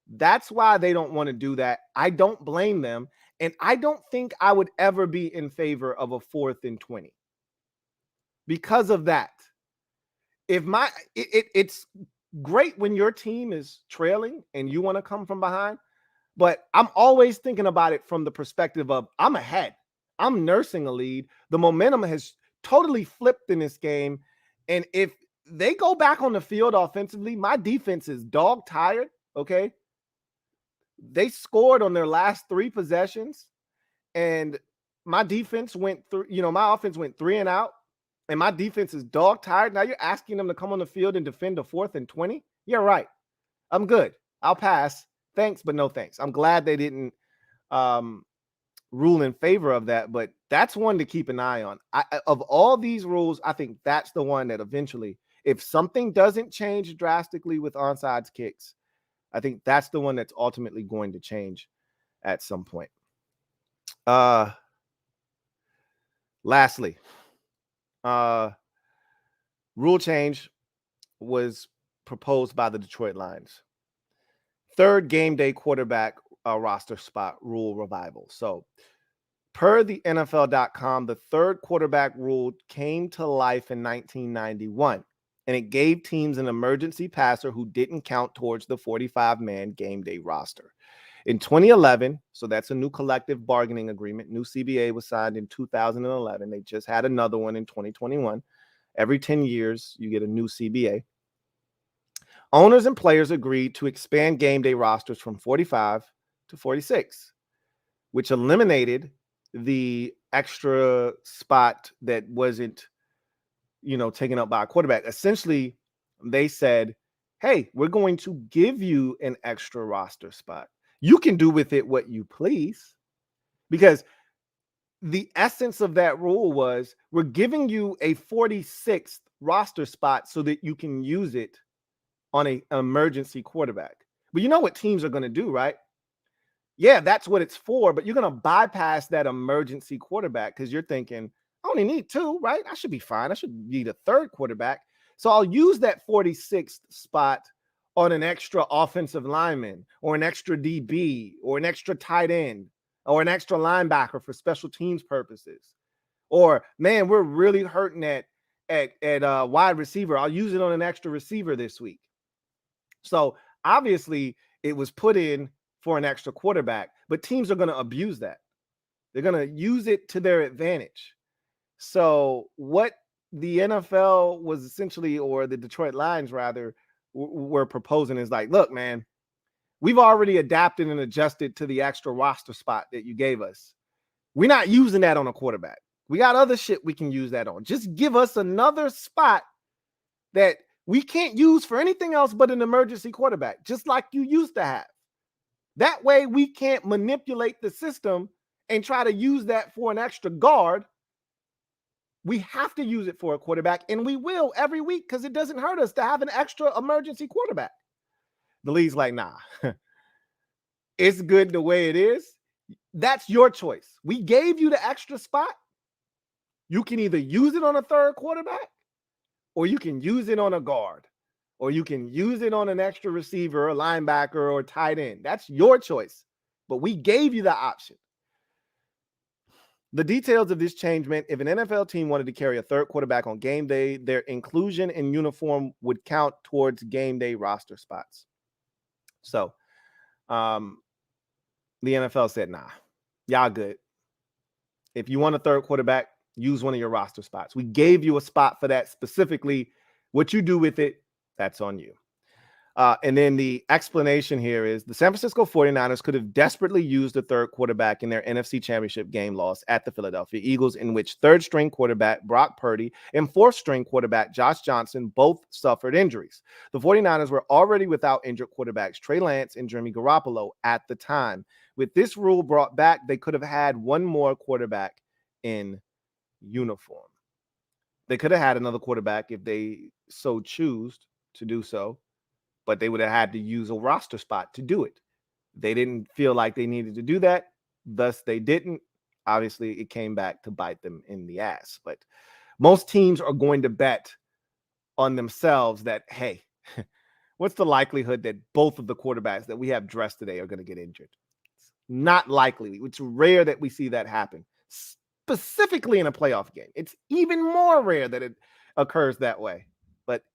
That's why they don't want to do that. I don't blame them. And I don't think I would ever be in favor of a 4th and 20 because of that. It's great when your team is trailing and you want to come from behind, but I'm always thinking about it from the perspective of I'm ahead. I'm nursing a lead. The momentum has totally flipped in this game. And if they go back on the field offensively, my defense is dog tired, okay? They scored on their last 3 possessions, and my defense went through, my offense went 3 and out, and my defense is dog tired. Now you're asking them to come on the field and defend a 4th and 20? Yeah, right. I'm good. I'll pass. Thanks, but no thanks. I'm glad they didn't rule in favor of that, but that's one to keep an eye on. Of all these rules, I think that's the one that eventually, if something doesn't change drastically with onside kicks, I think that's the one that's ultimately going to change at some point. Lastly, rule change was proposed by the Detroit Lions. 3rd game day quarterback roster spot rule revival. So per the NFL.com, the 3rd quarterback rule came to life in 1991, and it gave teams an emergency passer who didn't count towards the 45-man game day roster. In 2011, so that's a new collective bargaining agreement. New CBA was signed in 2011. They just had another one in 2021. Every 10 years, you get a new CBA. Owners and players agreed to expand game day rosters from 45 to 46, which eliminated the extra spot that wasn't, taken up by a quarterback. Essentially, they said, hey, we're going to give you an extra roster spot. You can do with it what you please, because the essence of that rule was we're giving you a 46th roster spot so that you can use it on an emergency quarterback. But you know what teams are going to do, right? Yeah, that's what it's for, but you're going to bypass that emergency quarterback because you're thinking, I only need 2, right? I should be fine. I should need a 3rd quarterback. So I'll use that 46th spot on an extra offensive lineman or an extra DB or an extra tight end or an extra linebacker for special teams purposes. Or, man, we're really hurting at wide receiver. I'll use it on an extra receiver this week. So obviously it was put in for an extra quarterback, but teams are going to abuse that. They're going to use it to their advantage. So what the NFL was essentially, or the Detroit Lions rather, were proposing is like, look, man, we've already adapted and adjusted to the extra roster spot that you gave us. We're not using that on a quarterback. We got other shit we can use that on. Just give us another spot that we can't use for anything else but an emergency quarterback, just like you used to have. That way we can't manipulate the system and try to use that for an extra guard. We have to use it for a quarterback, and we will every week because it doesn't hurt us to have an extra emergency quarterback. The league's like, nah, it's good the way it is. That's your choice. We gave you the extra spot. You can either use it on a 3rd quarterback, or you can use it on a guard, or you can use it on an extra receiver, a linebacker, or tight end. That's your choice. But we gave you the option. The details of this change meant if an NFL team wanted to carry a 3rd quarterback on game day, their inclusion in uniform would count towards game day roster spots. So the NFL said, nah, y'all good. If you want a 3rd quarterback, use one of your roster spots. We gave you a spot for that specifically. What you do with it, that's on you. And then the explanation here is the San Francisco 49ers could have desperately used a 3rd quarterback in their NFC Championship game loss at the Philadelphia Eagles, in which 3rd-string quarterback Brock Purdy and 4th-string quarterback Josh Johnson both suffered injuries. The 49ers were already without injured quarterbacks Trey Lance and Jimmy Garoppolo at the time. With this rule brought back, they could have had one more quarterback in uniform. They could have had another quarterback if they so choose to do so, but they would have had to use a roster spot to do it. They didn't feel like they needed to do that. Thus, they didn't. Obviously, it came back to bite them in the ass. But most teams are going to bet on themselves that, hey, what's the likelihood that both of the quarterbacks that we have dressed today are going to get injured? It's not likely. It's rare that we see that happen, specifically in a playoff game. It's even more rare that it occurs that way, but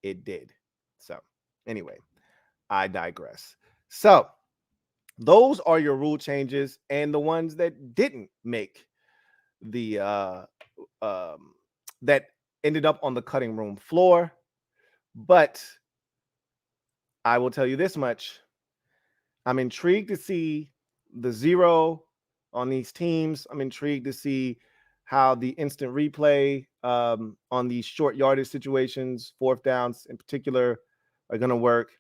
it did. So anyway, I digress. So those are your rule changes and the ones that didn't make the that ended up on the cutting room floor. But I will tell you this much. I'm intrigued to see the zero on these teams. I'm intrigued to see how the instant replay on these short yardage situations, fourth downs in particular, are going to work.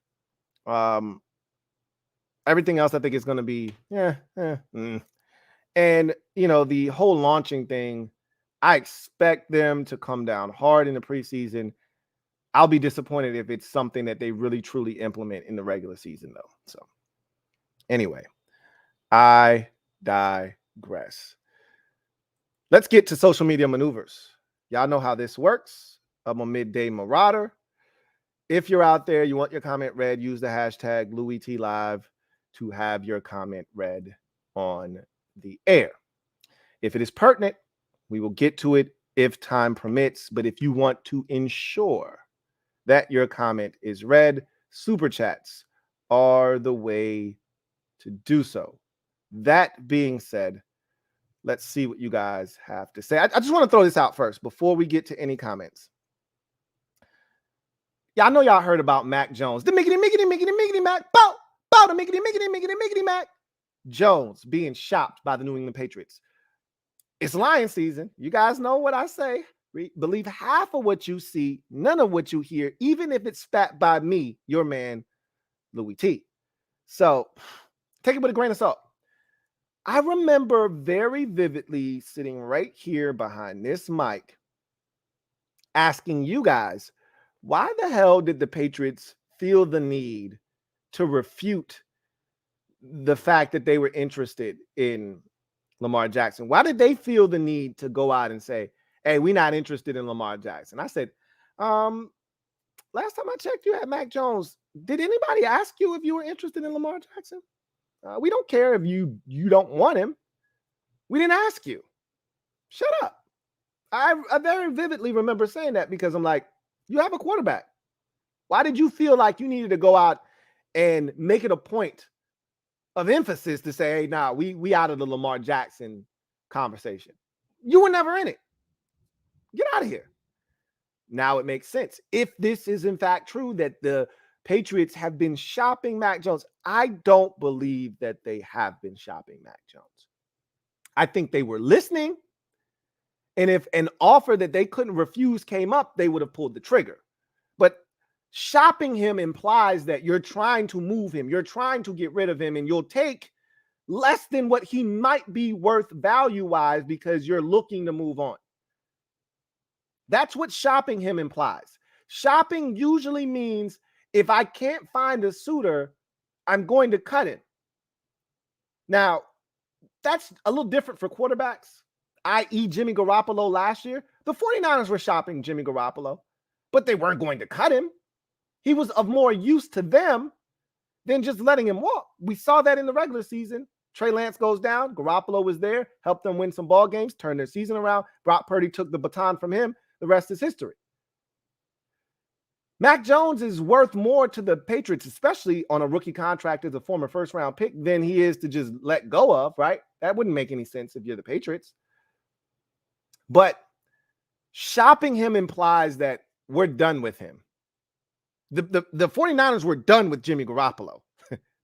Everything else I think is going to be, And, the whole launching thing, I expect them to come down hard in the preseason. I'll be disappointed if it's something that they really, truly implement in the regular season, though. So, anyway, I digress. Let's get to social media maneuvers. Y'all know how this works. I'm a midday marauder. If you're out there, you want your comment read, use the hashtag LouieTLive to have your comment read on the air. If it is pertinent, we will get to it if time permits. But if you want to ensure that your comment is read, super chats are the way to do so. That being said, let's see what you guys have to say. I just want to throw this out first before we get to any comments. Yeah, I know y'all heard about Mac Jones. The Miggity Mac. Bow, the Miggity Mac. Jones being shopped by the New England Patriots. It's Lion season. You guys know what I say. Believe half of what you see, none of what you hear, even if it's spat by me, your man, Louie T. So take it with a grain of salt. I remember very vividly sitting right here behind this mic asking you guys, why the hell did the Patriots feel the need to refute the fact that they were interested in Lamar Jackson? Why did they feel the need to go out and say, hey, we're not interested in Lamar Jackson? I said, last time I checked, you had Mac Jones. Did anybody ask you if you were interested in Lamar Jackson? We don't care if you don't want him. We didn't ask you. Shut up. I very vividly remember saying that because I'm like, you have a quarterback. Why did you feel like you needed to go out and make it a point of emphasis to say, hey, nah, we out of the Lamar Jackson conversation? You were never in it. Get out of here. Now it makes sense. If this is in fact true that the Patriots have been shopping Mac Jones, I don't believe that they have been shopping Mac Jones. I think they were listening. And if an offer that they couldn't refuse came up, they would have pulled the trigger. But shopping him implies that you're trying to move him. You're trying to get rid of him, and you'll take less than what he might be worth value-wise because you're looking to move on. That's what shopping him implies. Shopping usually means if I can't find a suitor, I'm going to cut him. Now, that's a little different for quarterbacks, i.e. Jimmy Garoppolo last year. The 49ers were shopping Jimmy Garoppolo, but they weren't going to cut him. He was of more use to them than just letting him walk. We saw that in the regular season. Trey Lance goes down. Garoppolo was there, helped them win some ball games, turned their season around. Brock Purdy took the baton from him. The rest is history. Mac Jones is worth more to the Patriots, especially on a rookie contract as a former first-round pick, than he is to just let go of, right? That wouldn't make any sense if you're the Patriots. But shopping him implies that we're done with him. The 49ers were done with Jimmy Garoppolo.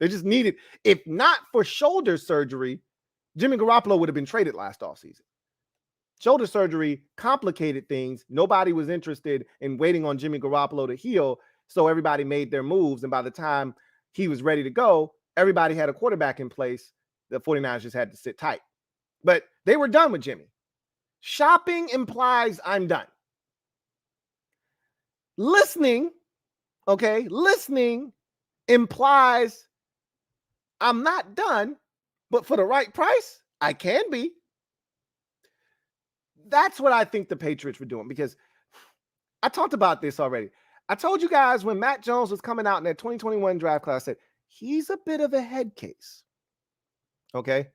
They just needed, if not for shoulder surgery, Jimmy Garoppolo would have been traded last offseason. Shoulder surgery complicated things. Nobody was interested in waiting on Jimmy Garoppolo to heal, so everybody made their moves, and by the time he was ready to go, everybody had a quarterback in place. The 49ers just had to sit tight. But they were done with Jimmy. Shopping implies I'm done. Listening implies I'm not done, but for the right price, I can be. That's what I think the Patriots were doing, because I talked about this already. I told you guys when Mac Jones was coming out in that 2021 draft class, I said, he's a bit of a head case. Okay?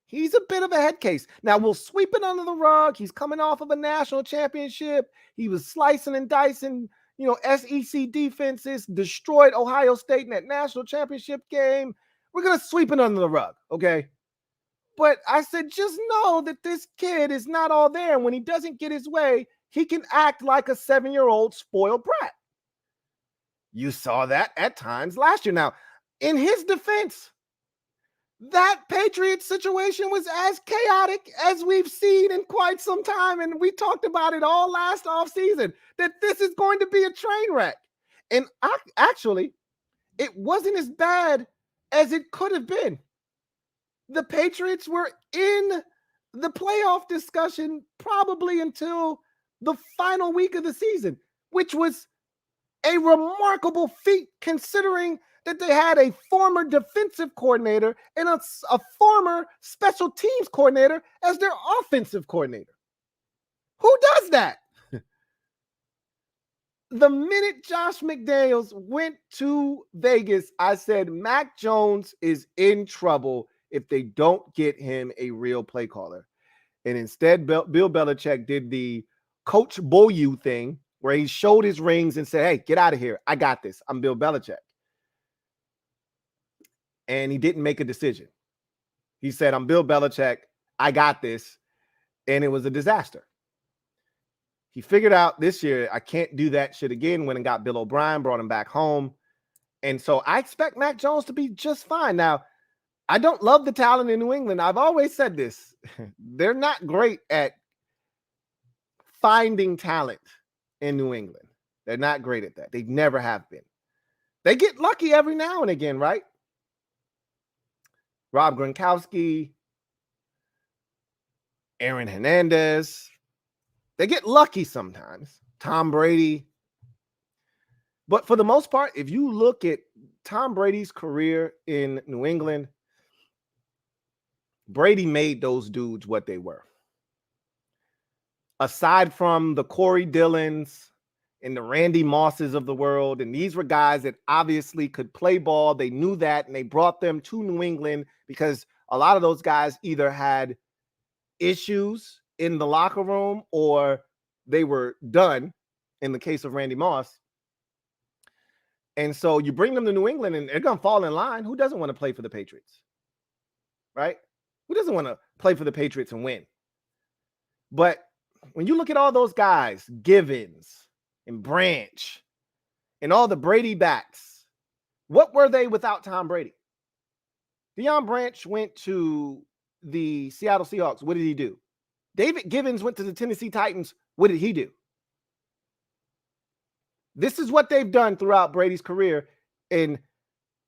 He's a bit of a head case. Now, we'll sweep it under the rug. He's coming off of a national championship. He was slicing and dicing, SEC defenses, destroyed Ohio State in that national championship game. We're going to sweep it under the rug, okay? But I said, just know that this kid is not all there. And when he doesn't get his way, he can act like a 7-year-old spoiled brat. You saw that at times last year. Now, in his defense, that Patriots situation was as chaotic as we've seen in quite some time. And we talked about it all last offseason, that this is going to be a train wreck. And actually, it wasn't as bad as it could have been. The Patriots were in the playoff discussion probably until the final week of the season, which was a remarkable feat considering that they had a former defensive coordinator and a former special teams coordinator as their offensive coordinator. Who does that? The minute Josh McDaniels went to Vegas, I said, Mac Jones is in trouble if they don't get him a real play caller. And instead, Bill Belichick did the Coach Boyu thing where he showed his rings and said, hey, get out of here. I got this. I'm Bill Belichick. And he didn't make a decision. He said, I'm Bill Belichick. I got this. And it was a disaster. He figured out this year, I can't do that shit again. Went and got Bill O'Brien, brought him back home. And so I expect Mac Jones to be just fine. Now, I don't love the talent in New England. I've always said this. They're not great at finding talent in New England. They're not great at that. They never have been. They get lucky every now and again, right? Rob Gronkowski, Aaron Hernandez. They get lucky sometimes. Tom Brady. But for the most part, if you look at Tom Brady's career in New England, Brady made those dudes what they were. Aside from the Corey Dillons and the Randy Mosses of the world, and these were guys that obviously could play ball. They knew that, and they brought them to New England because a lot of those guys either had issues in the locker room or they were done in the case of Randy Moss. And so you bring them to New England and they're going to fall in line. Who doesn't want to play for the Patriots? Right? Who doesn't want to play for the Patriots and win? But when you look at all those guys, Givens and Branch and all the Brady backs, what were they without Tom Brady? Deion Branch went to the Seattle Seahawks. What did he do? David Givens went to the Tennessee Titans. What did he do? This is what they've done throughout Brady's career. In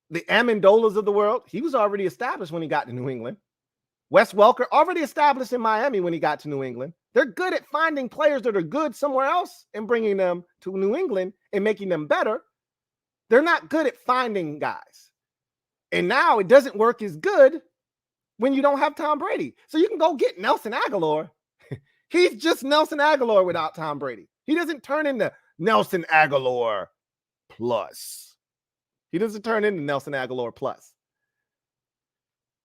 the Amendolas of the world, he was already established when he got to New England. Wes Welker, already established in Miami when he got to New England. They're good at finding players that are good somewhere else and bringing them to New England and making them better. They're not good at finding guys. And now it doesn't work as good when you don't have Tom Brady. So you can go get Nelson Aguilar. He's just Nelson Aguilar without Tom Brady. He doesn't turn into Nelson Aguilar plus. He doesn't turn into Nelson Aguilar plus.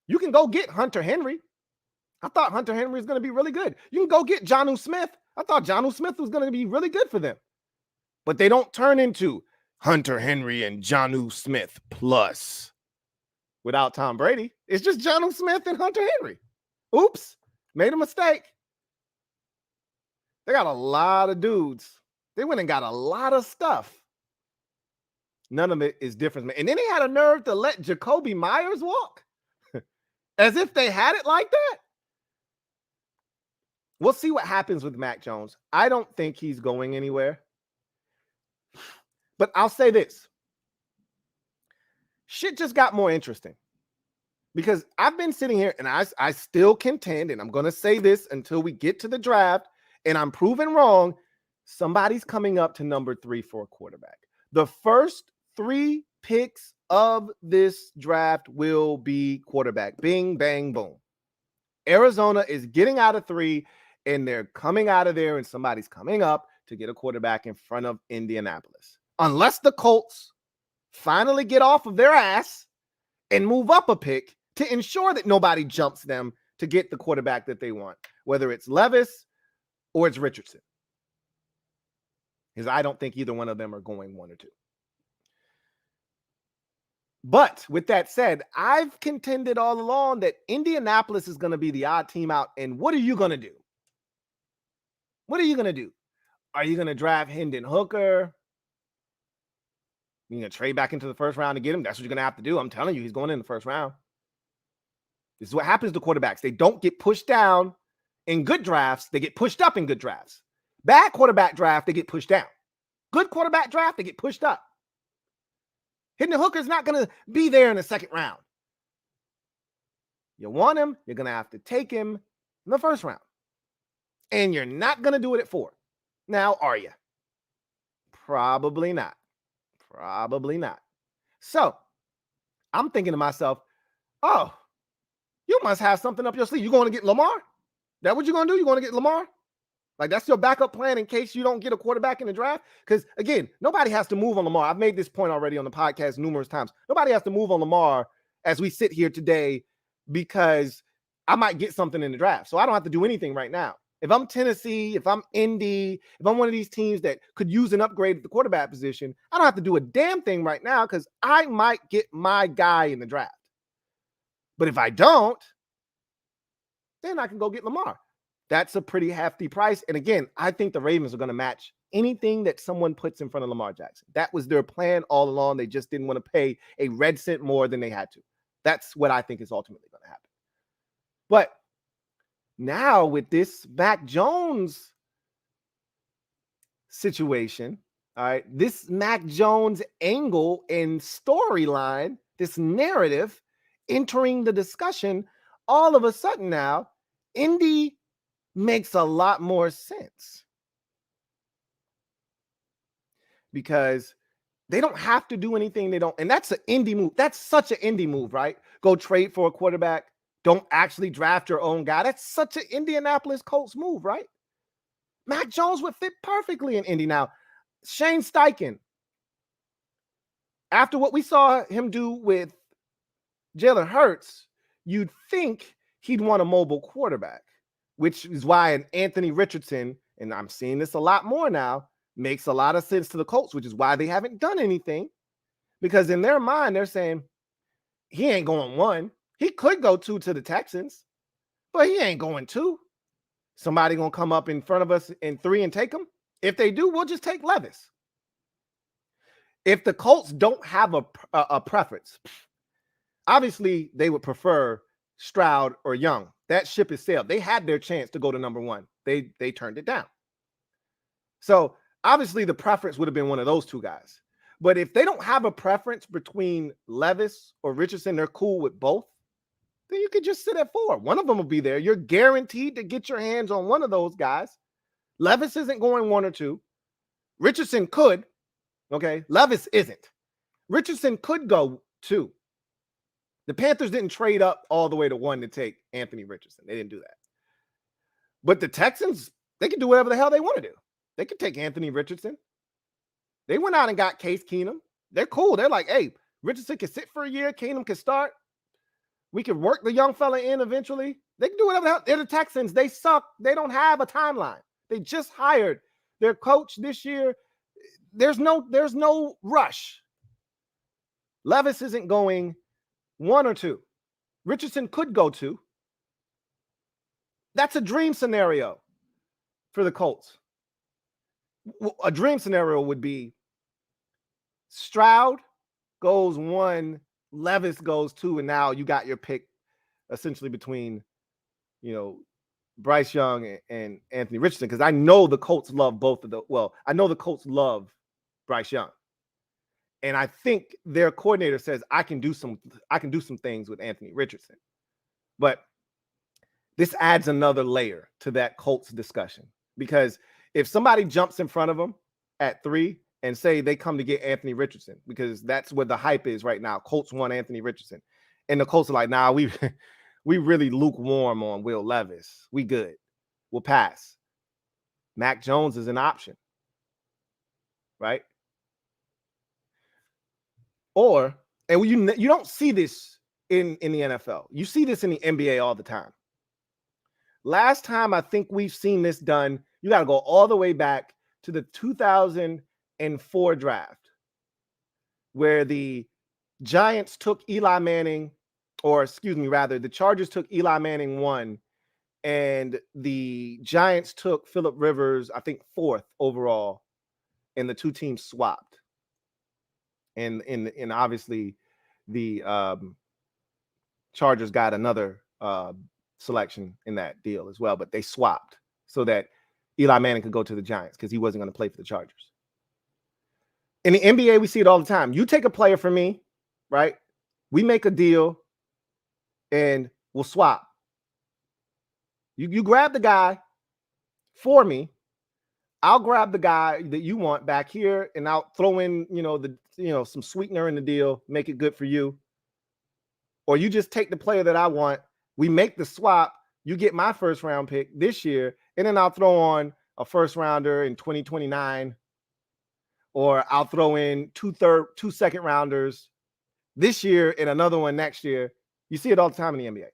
You can go get Hunter Henry. I thought Hunter Henry was going to be really good. You can go get Jonnu Smith. I thought Jonnu Smith was going to be really good for them. But they don't turn into Hunter Henry and Jonnu Smith plus without Tom Brady. It's just Jonnu Smith and Hunter Henry. Oops, made a mistake. They got a lot of dudes. They went and got a lot of stuff. None of it is different. And then he had a nerve to let Jacoby Myers walk. As if they had it like that. We'll see what happens with Mac Jones. I don't think he's going anywhere. But I'll say this. Shit just got more interesting. Because I've been sitting here and I still contend, and I'm going to say this until we get to the draft, and I'm proven wrong, somebody's coming up to number 3 for a quarterback. The first 3 picks of this draft will be quarterback. Bing, bang, boom. Arizona is getting out of 3, and they're coming out of there, and somebody's coming up to get a quarterback in front of Indianapolis. Unless the Colts finally get off of their ass and move up a pick to ensure that nobody jumps them to get the quarterback that they want, whether it's Levis or it's Richardson. Because I don't think either one of them are going 1 or 2. But with that said, I've contended all along that Indianapolis is going to be the odd team out. And what are you going to do? What are you going to do? Are you going to draft Hendon Hooker? You're going to trade back into the first round to get him? That's what you're going to have to do. I'm telling you, he's going in the first round. This is what happens to quarterbacks. They don't get pushed down in good drafts. They get pushed up in good drafts. Bad quarterback draft, they get pushed down. Good quarterback draft, they get pushed up. Hitting the hooker's not going to be there in the second round. You want him, you're going to have to take him in the first round. And you're not going to do it at 4. Now, are you? Probably not. Probably not. So, I'm thinking to myself, oh, you must have something up your sleeve. You going to get Lamar? That what you're going to do? You going to get Lamar? Like, that's your backup plan in case you don't get a quarterback in the draft? Because, again, nobody has to move on Lamar. I've made this point already on the podcast numerous times. Nobody has to move on Lamar as we sit here today because I might get something in the draft. So I don't have to do anything right now. If I'm Tennessee, if I'm Indy, if I'm one of these teams that could use an upgrade at the quarterback position, I don't have to do a damn thing right now because I might get my guy in the draft. But if I don't, then I can go get Lamar. That's a pretty hefty price. And again, I think the Ravens are going to match anything that someone puts in front of Lamar Jackson. That was their plan all along. They just didn't want to pay a red cent more than they had to. That's what I think is ultimately going to happen. But now with this Mac Jones situation, all right, this Mac Jones angle and storyline, this narrative entering the discussion, all of a sudden now, Indy makes a lot more sense because they don't have to do anything. They don't. And that's an Indy move. That's such an Indy move, right? Go trade for a quarterback. Don't actually draft your own guy. That's such an Indianapolis Colts move, right? Mac Jones would fit perfectly in Indy. Now, Shane Steichen, after what we saw him do with Jalen Hurts, you'd think he'd want a mobile quarterback, which is why an Anthony Richardson, and I'm seeing this a lot more now, makes a lot of sense to the Colts, which is why they haven't done anything. Because in their mind, they're saying, he ain't going 1. He could go 2 to the Texans, but he ain't going 2. Somebody going to come up in front of us in 3 and take him? If they do, we'll just take Levis. If the Colts don't have a preference, obviously they would prefer Stroud or Young. That ship is sailed. They had their chance to go to number 1. They turned it down. So obviously the preference would have been one of those 2 guys. But if they don't have a preference between Levis or Richardson, they're cool with both, then you could just sit at 4. One of them will be there. You're guaranteed to get your hands on one of those guys. Levis isn't going 1 or 2. Richardson could. Okay. Levis isn't. Richardson could go 2. The Panthers didn't trade up all the way to 1 to take Anthony Richardson. They didn't do that. But the Texans, they can do whatever the hell they want to do. They could take Anthony Richardson. They went out and got Case Keenum. They're cool. They're like, hey, Richardson can sit for a year. Keenum can start. We can work the young fella in eventually. They can do whatever the hell. They're the Texans. They suck. They don't have a timeline. They just hired their coach this year. There's no rush. Levis isn't going 1 or 2. Richardson could go 2. That's a dream scenario for the Colts. A dream scenario would be Stroud goes 1, Levis goes 2, and now you got your pick essentially between, Bryce Young and Anthony Richardson, because I know the Colts love both of the. Well, I know the Colts love Bryce Young, and I think their coordinator says I can do some things with Anthony Richardson, but this adds another layer to that Colts discussion, because if somebody jumps in front of them at 3 and say they come to get Anthony Richardson, because that's what the hype is right now, Colts want Anthony Richardson, and the Colts are like, nah, we really lukewarm on Will Levis. We good. We'll pass. Mac Jones is an option, right? Or, and you don't see this in the NFL. You see this in the NBA all the time. Last time I think we've seen this done, you got to go all the way back to the 2004 draft, where the Giants took Eli Manning, the Chargers took Eli Manning 1, and the Giants took Phillip Rivers, I think 4th overall, and the 2 teams swapped. And obviously the Chargers got another selection in that deal as well, but they swapped so that Eli Manning could go to the Giants because he wasn't going to play for the Chargers. In the NBA, we see it all the time. You take a player from me, right? We make a deal and we'll swap. You grab the guy for me. I'll grab the guy that you want back here, and I'll throw in, some sweetener in the deal, make it good for you. Or you just take the player that I want. We make the swap. You get my first round pick this year, and then I'll throw on a first rounder in 2029, or I'll throw in two second rounders this year and another one next year. You see it all the time in the NBA.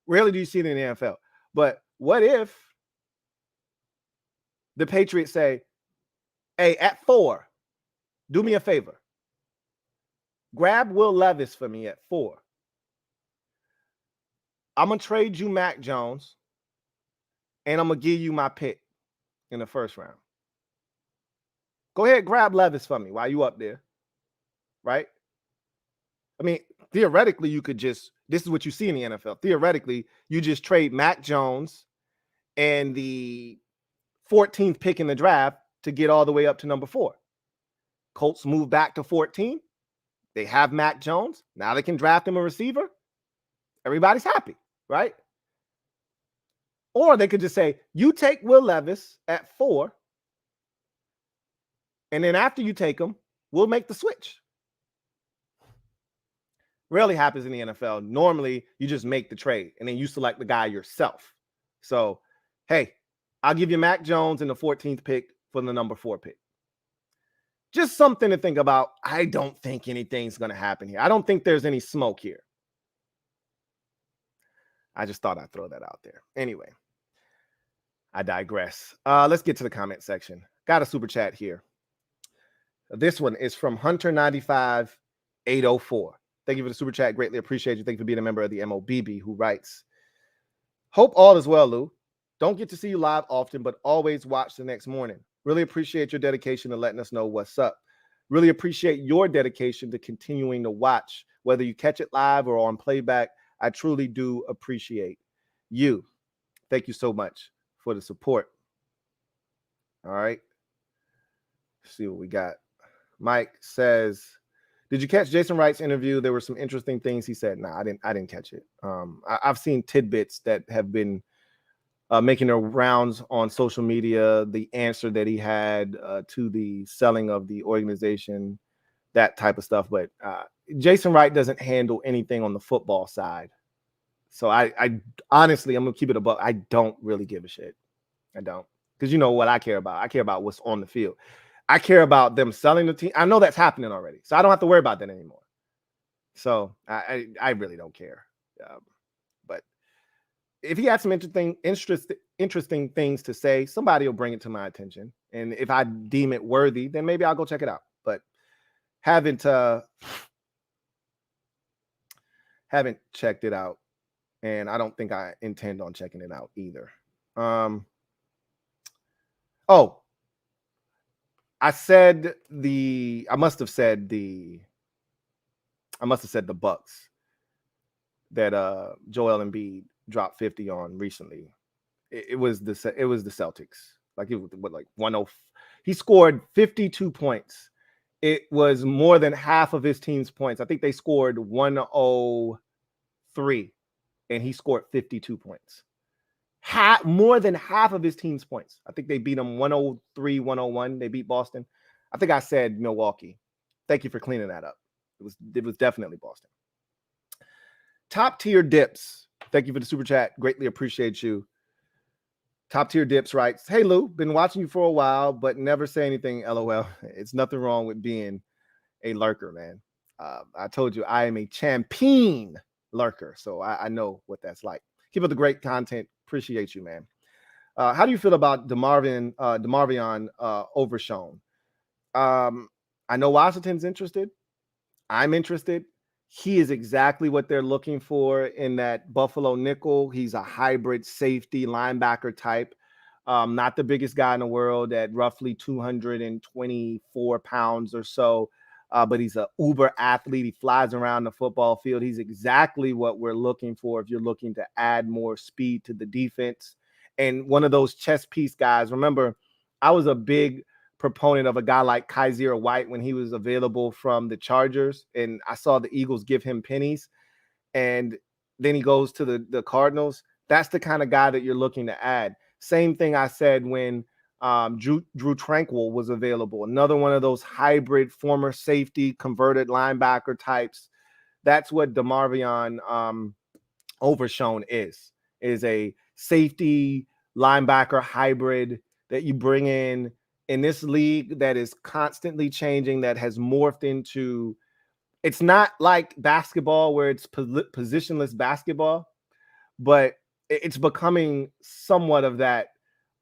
Rarely do you see it in the NFL. But what if the Patriots say, hey, at 4, do me a favor. Grab Will Levis for me at 4. I'm going to trade you Mac Jones, and I'm going to give you my pick in the first round. Go ahead, grab Levis for me while you up there, right? I mean, theoretically, you could just, this is what you see in the NFL. Theoretically, you just trade Mac Jones and the 14th pick in the draft to get all the way up to number 4. Colts move back to 14. They have Mac Jones. Now they can draft him a receiver. Everybody's happy, right? Or they could just say, you take Will Levis at 4, and then after you take him, we'll make the switch. Rarely happens in the NFL. Normally, you just make the trade, and then you select the guy yourself. So, hey, I'll give you Mac Jones and the 14th pick for the number 4 pick. Just something to think about. I don't think anything's going to happen here. I don't think there's any smoke here. I just thought I'd throw that out there. Anyway, I digress. Let's get to the comment section. Got a super chat here. This one is from Hunter95804. Thank you for the super chat. Greatly appreciate you. Thank you for being a member of the MOBB, who writes, hope all is well, Lou. Don't get to see you live often, but always watch the next morning. Really appreciate your dedication to letting us know what's up. Really appreciate your dedication to continuing to watch, whether you catch it live or on playback. I truly do appreciate you. Thank you so much for the support. All right. Let's see what we got. Mike says, did you catch Jason Wright's interview? There were some interesting things he said. No, I didn't catch it. I've seen tidbits that have been making their rounds on social media, the answer that he had to the selling of the organization, that type of stuff. But Jason Wright doesn't handle anything on the football side. So I honestly, I'm going to keep it above. I don't really give a shit. I don't. Because you know what I care about. I care about what's on the field. I care about them selling the team. I know that's happening already. So I don't have to worry about that anymore. So I really don't care. But if he had some interesting things to say, somebody will bring it to my attention. And if I deem it worthy, then maybe I'll go check it out. But haven't checked it out. And I don't think I intend on checking it out either. I must have said the Bucks that Joel Embiid dropped 50 on recently. It was the Celtics. Like it was like 10. He scored 52 points. It was more than half of his team's points. I think they scored 103, and he scored 52 points. More than half of his team's points. I think they beat him 103, 101. They beat Boston. I think I said Milwaukee. Thank you for cleaning that up. It was definitely Boston. Top tier dips. Thank you for the super chat. Greatly appreciate you. Top tier dips writes, hey Lou, been watching you for a while, but never say anything. LOL. It's nothing wrong with being a lurker, man. I told you I am a champion lurker, so I know what that's like. Keep up the great content. Appreciate you, man. How do you feel about DeMarvion Overshown? I know Washington's interested. I'm interested. He is exactly what they're looking for in that Buffalo nickel. He's a hybrid safety linebacker type. Not the biggest guy in the world at roughly 224 pounds or so. but he's an uber athlete. He flies around the football field. He's exactly what we're looking for if you're looking to add more speed to the defense. And one of those chess piece guys. Remember, I was a big proponent of a guy like Kaiser White when he was available from the Chargers, and I saw the Eagles give him pennies, and then he goes to the Cardinals. That's the kind of guy that you're looking to add. Same thing I said when Drew Tranquil was available. Another one of those hybrid former safety converted linebacker types. That's what DeMarvion Overshown is a safety linebacker hybrid that you bring in this league that is constantly changing, that has morphed into, it's not like basketball where it's positionless basketball, but it's becoming somewhat of that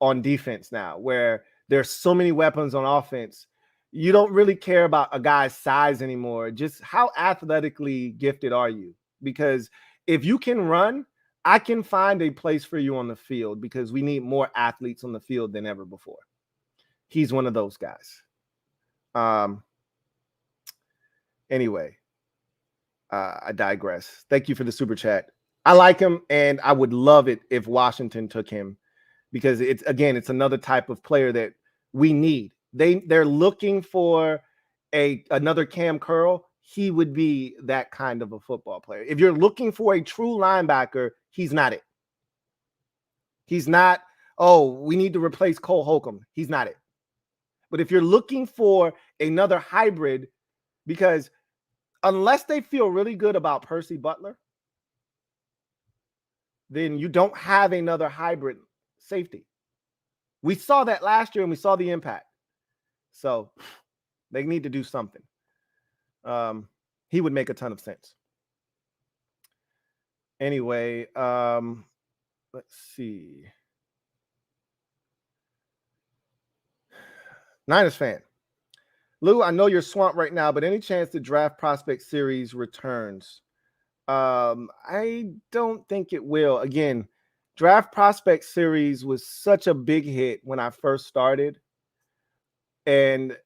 on defense now, where there's so many weapons on offense. You don't really care about a guy's size anymore. Just how athletically gifted are you? Because if you can run, I can find a place for you on the field, because we need more athletes on the field than ever before. He's one of those guys. Anyway, I digress. Thank you for the super chat. I like him, and I would love it if Washington took him, because it's another type of player that we need. They're looking for another Cam Curl. He would be that kind of a football player. If you're looking for a true linebacker, he's not it. He's not, oh, we need to replace Cole Holcomb. He's not it. But if you're looking for another hybrid, because unless they feel really good about Percy Butler, then you don't have another hybrid safety. We saw that last year, and we saw the impact. So they need to do something. He would make a ton of sense. Anyway, let's see. Niners fan. Lou, I know you're swamped right now, but any chance the draft prospect series returns? I don't think it will. Again, draft prospect series was such a big hit when I first started. And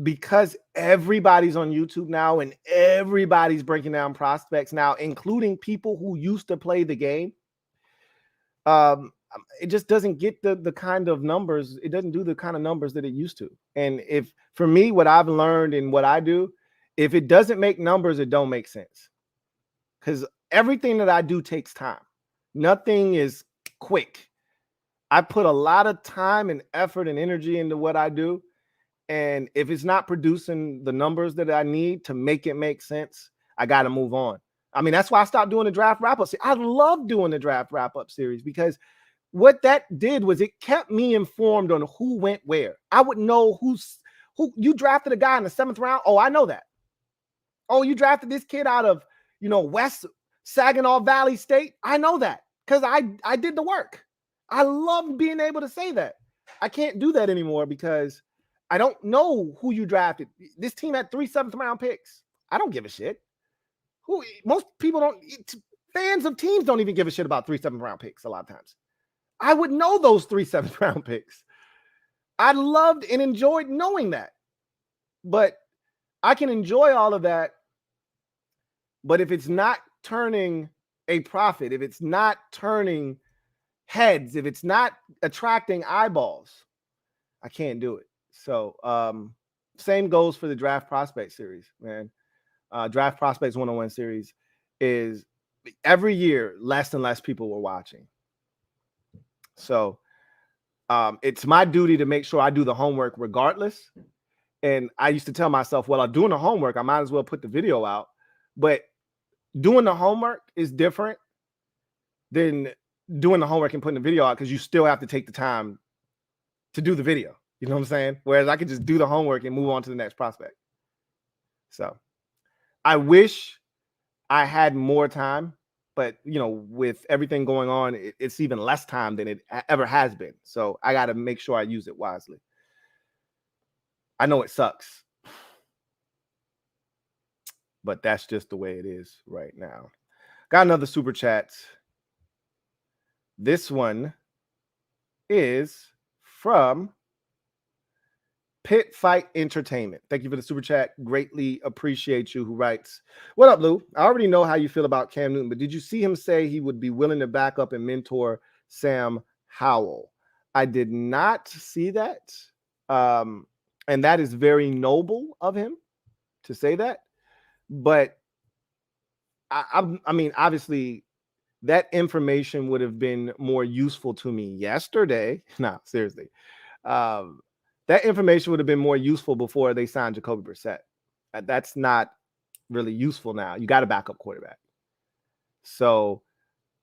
because everybody's on YouTube now and everybody's breaking down prospects now, including people who used to play the game, it just doesn't get the kind of numbers. It doesn't do the kind of numbers that it used to. And if, for me, what I've learned in what I do, if it doesn't make numbers, it don't make sense. Because everything that I do takes time. Nothing is quick. I put a lot of time and effort and energy into what I do. And if it's not producing the numbers that I need to make it make sense, I got to move on. I mean, that's why I stopped doing the draft wrap-up series. I love doing the draft wrap-up series, because what that did was it kept me informed on who went where. I would know who you drafted a guy in the 7th round. Oh, I know that. Oh, you drafted this kid out of, West Saginaw Valley State. I know that because I did the work. I love being able to say that. I can't do that anymore because I don't know who you drafted. This team had 3 7th-round picks. I don't give a shit. Most people don't. Fans of teams don't even give a shit about 3 7th-round picks a lot of times. I would know those 3 7th-round picks. I loved and enjoyed knowing that. But I can enjoy all of that. But if it's not turning a profit, if it's not turning heads, if it's not attracting eyeballs, I can't do it. So same goes for the draft prospect series, man. Draft prospects 101 series is every year less and less people were watching. So it's my duty to make sure I do the homework regardless. And I used to tell myself, well, I'm doing the homework, I might as well put the video out. But doing the homework is different than doing the homework and putting the video out, because you still have to take the time to do the video. You know what I'm saying? Whereas I could just do the homework and move on to the next prospect. So I wish I had more time, but with everything going on, it's even less time than it ever has been. So I got to make sure I use it wisely. I know it sucks, but that's just the way it is right now. Got another super chat. This one is from Pit Fight Entertainment. Thank you for the super chat. Greatly appreciate you. Who writes, "What up, Lou? I already know how you feel about Cam Newton, but did you see him say he would be willing to back up and mentor Sam Howell?" I did not see that. And that is very noble of him to say that. But I mean, obviously, that information would have been more useful to me yesterday. No, seriously. That information would have been more useful before they signed Jacoby Brissett. That's not really useful now. You got a backup quarterback. So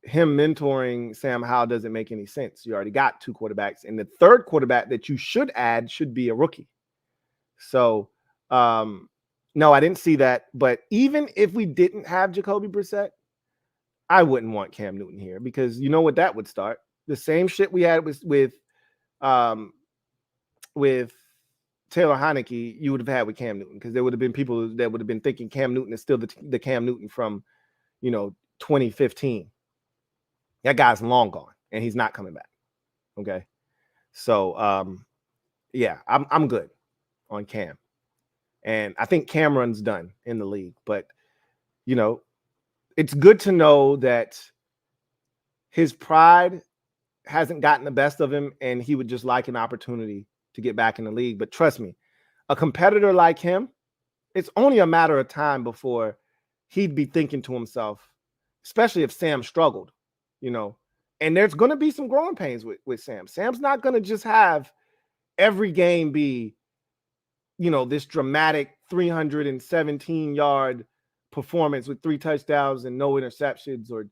him mentoring Sam Howell doesn't make any sense. You already got two quarterbacks, and the third quarterback that you should add should be a rookie. So, no, I didn't see that. But even if we didn't have Jacoby Brissett, I wouldn't want Cam Newton here, because you know what that would start? The same shit we had with Taylor Heineke, you would have had with Cam Newton, because there would have been people that would have been thinking Cam Newton is still the Cam Newton from, 2015. That guy's long gone, and he's not coming back. Okay, so yeah, I'm good on Cam, and I think Cameron's done in the league. But it's good to know that his pride hasn't gotten the best of him, and he would just like an opportunity to get back in the league. But trust me, a competitor like him, it's only a matter of time before he'd be thinking to himself, especially if Sam struggled, and there's going to be some growing pains with Sam. Sam's not going to just have every game be, this dramatic 317-yard performance with 3 touchdowns and no interceptions, or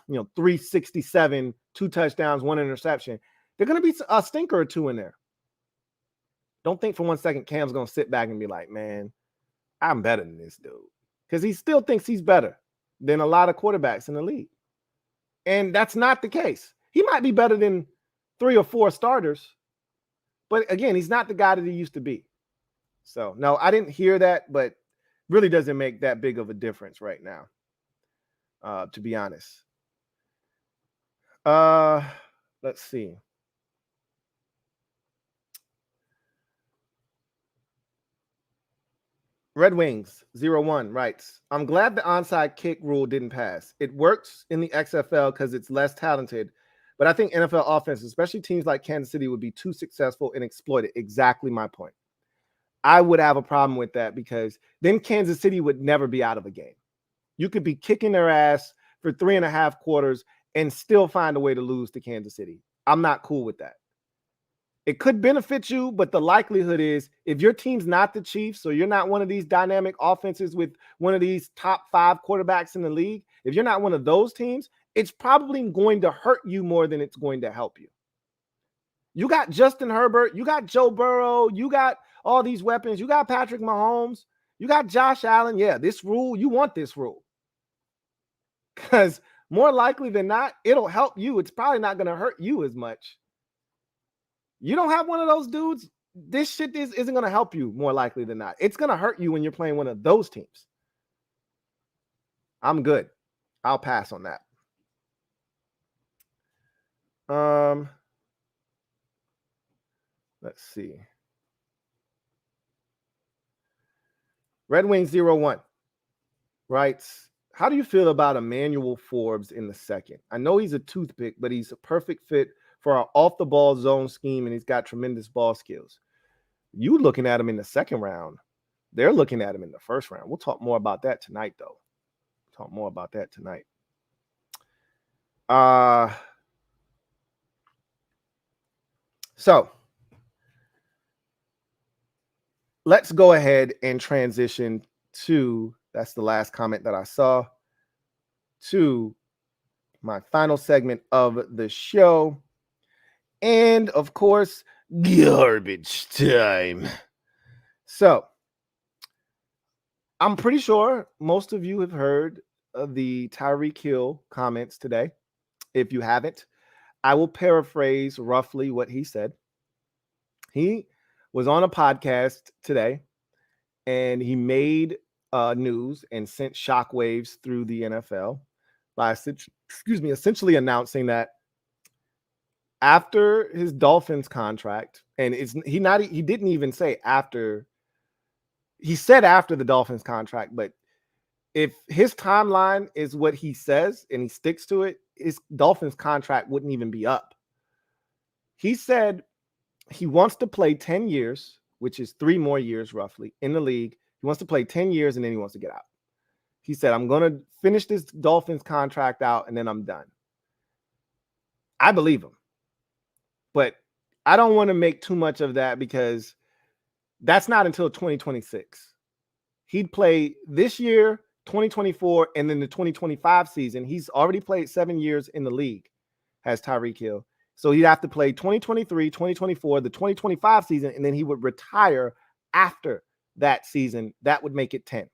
367, 2 touchdowns, 1 interception. There's going to be a stinker or two in there. Don't think for one second Cam's going to sit back and be like, man, I'm better than this dude. Because he still thinks he's better than a lot of quarterbacks in the league. And that's not the case. He might be better than 3 or 4 starters. But again, he's not the guy that he used to be. So, no, I didn't hear that, but really doesn't make that big of a difference right now, to be honest. Let's see. Red Wings 01 writes, "I'm glad the onside kick rule didn't pass. It works in the XFL because it's less talented, but I think NFL offense, especially teams like Kansas City, would be too successful and exploit it." Exactly my point. I would have a problem with that, because then Kansas City would never be out of a game. You could be kicking their ass for 3.5 quarters and still find a way to lose to Kansas City. I'm not cool with that. It could benefit you, but the likelihood is, if your team's not the Chiefs, or you're not one of these dynamic offenses with one of these top 5 quarterbacks in the league, if you're not one of those teams, it's probably going to hurt you more than it's going to help you. You got Justin Herbert, you got Joe Burrow, you got all these weapons, you got Patrick Mahomes, you got Josh Allen. Yeah, this rule, you want this rule, because more likely than not, it'll help you. It's probably not going to hurt you as much. You don't have one of those dudes, this shit isn't going to help you more likely than not. It's going to hurt you when you're playing one of those teams. I'm good. I'll pass on that. Let's see. Red Wing 01 writes, "How do you feel about Emmanuel Forbes in the second? I know he's a toothpick, but he's a perfect fit for our off-the-ball zone scheme, and he's got tremendous ball skills." You looking at him in the second round. They're looking at him in the first round. We'll talk more about that tonight, though. So let's go ahead and transition to, that's the last comment that I saw, to my final segment of the show. And of course, garbage time. So I'm pretty sure most of you have heard of the Tyreek Hill comments today. If you haven't, I will paraphrase roughly what he said. He was on a podcast today, and he made news and sent shockwaves through the NFL by essentially announcing that after his Dolphins contract, and he didn't even say after. He said after the Dolphins contract, but if his timeline is what he says and he sticks to it, his Dolphins contract wouldn't even be up. He said he wants to play 10 years, which is 3 more years roughly in the league. He wants to play 10 years and then he wants to get out. He said, I'm going to finish this Dolphins contract out and then I'm done. I believe him. But I don't want to make too much of that because that's not until 2026. He'd play this year, 2024, and then the 2025 season. He's already played 7 years in the league, has Tyreek Hill. So he'd have to play 2023, 2024, the 2025 season, and then he would retire after that season. That would make it 10.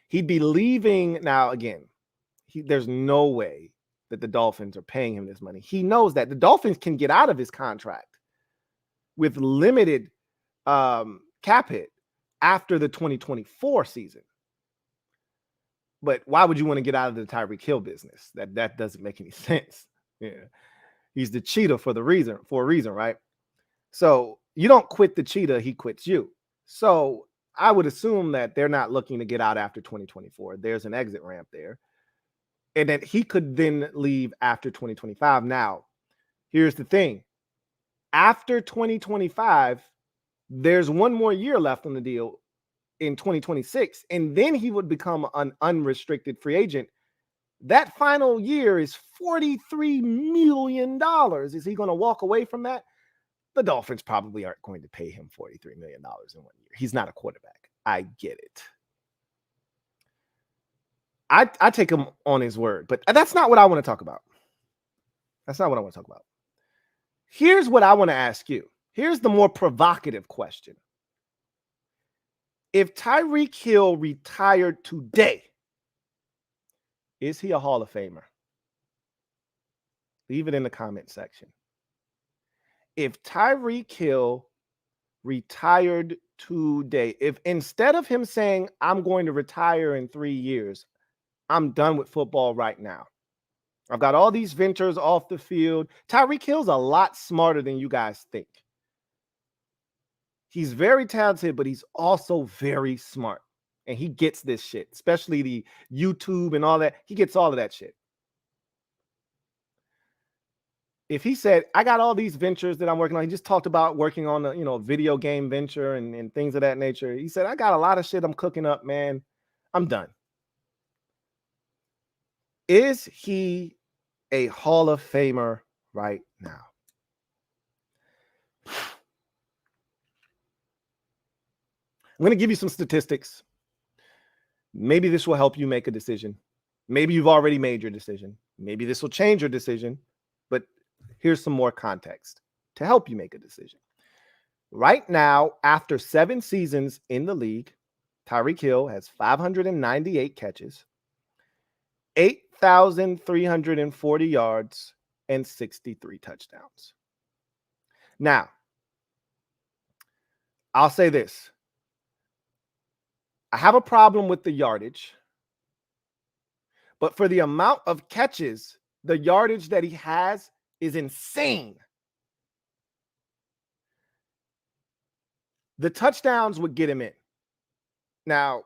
He'd be leaving now again. There's no way that the Dolphins are paying him this money. He knows that the Dolphins can get out of his contract with limited cap hit after the 2024 season. But why would you want to get out of the Tyreek Hill business? That doesn't make any sense. Yeah. He's the cheetah for a reason, right? So you don't quit the cheetah, he quits you. So I would assume that they're not looking to get out after 2024. There's an exit ramp there. And that he could then leave after 2025. Now, here's the thing. After 2025, there's 1 more year left on the deal in 2026, and then he would become an unrestricted free agent. That final year is $43 million. Is he going to walk away from that? The Dolphins probably aren't going to pay him $43 million in 1 year. He's not a quarterback. I get it. I take him on his word, but that's not what I want to talk about. That's not what I want to talk about. Here's what I want to ask you. Here's the more provocative question. If Tyreek Hill retired today, is he a Hall of Famer? Leave it in the comment section. If Tyreek Hill retired today, if instead of him saying, I'm going to retire in 3 years, I'm done with football right now. I've got all these ventures off the field. Tyreek Hill's a lot smarter than you guys think. He's very talented, but he's also very smart. And he gets this shit, especially the YouTube and all that. He gets all of that shit. If he said, I got all these ventures that I'm working on, he just talked about working on a video game venture and things of that nature. He said, I got a lot of shit I'm cooking up, man. I'm done. Is he a Hall of Famer right now? I'm going to give you some statistics. Maybe this will help you make a decision. Maybe you've already made your decision. Maybe this will change your decision. But here's some more context to help you make a decision. Right now, after 7 seasons in the league, Tyreek Hill has 598 catches, 8,340 yards, and 63 touchdowns. Now, I'll say this. I have a problem with the yardage, but for the amount of catches, the yardage that he has is insane. The touchdowns would get him in. Now,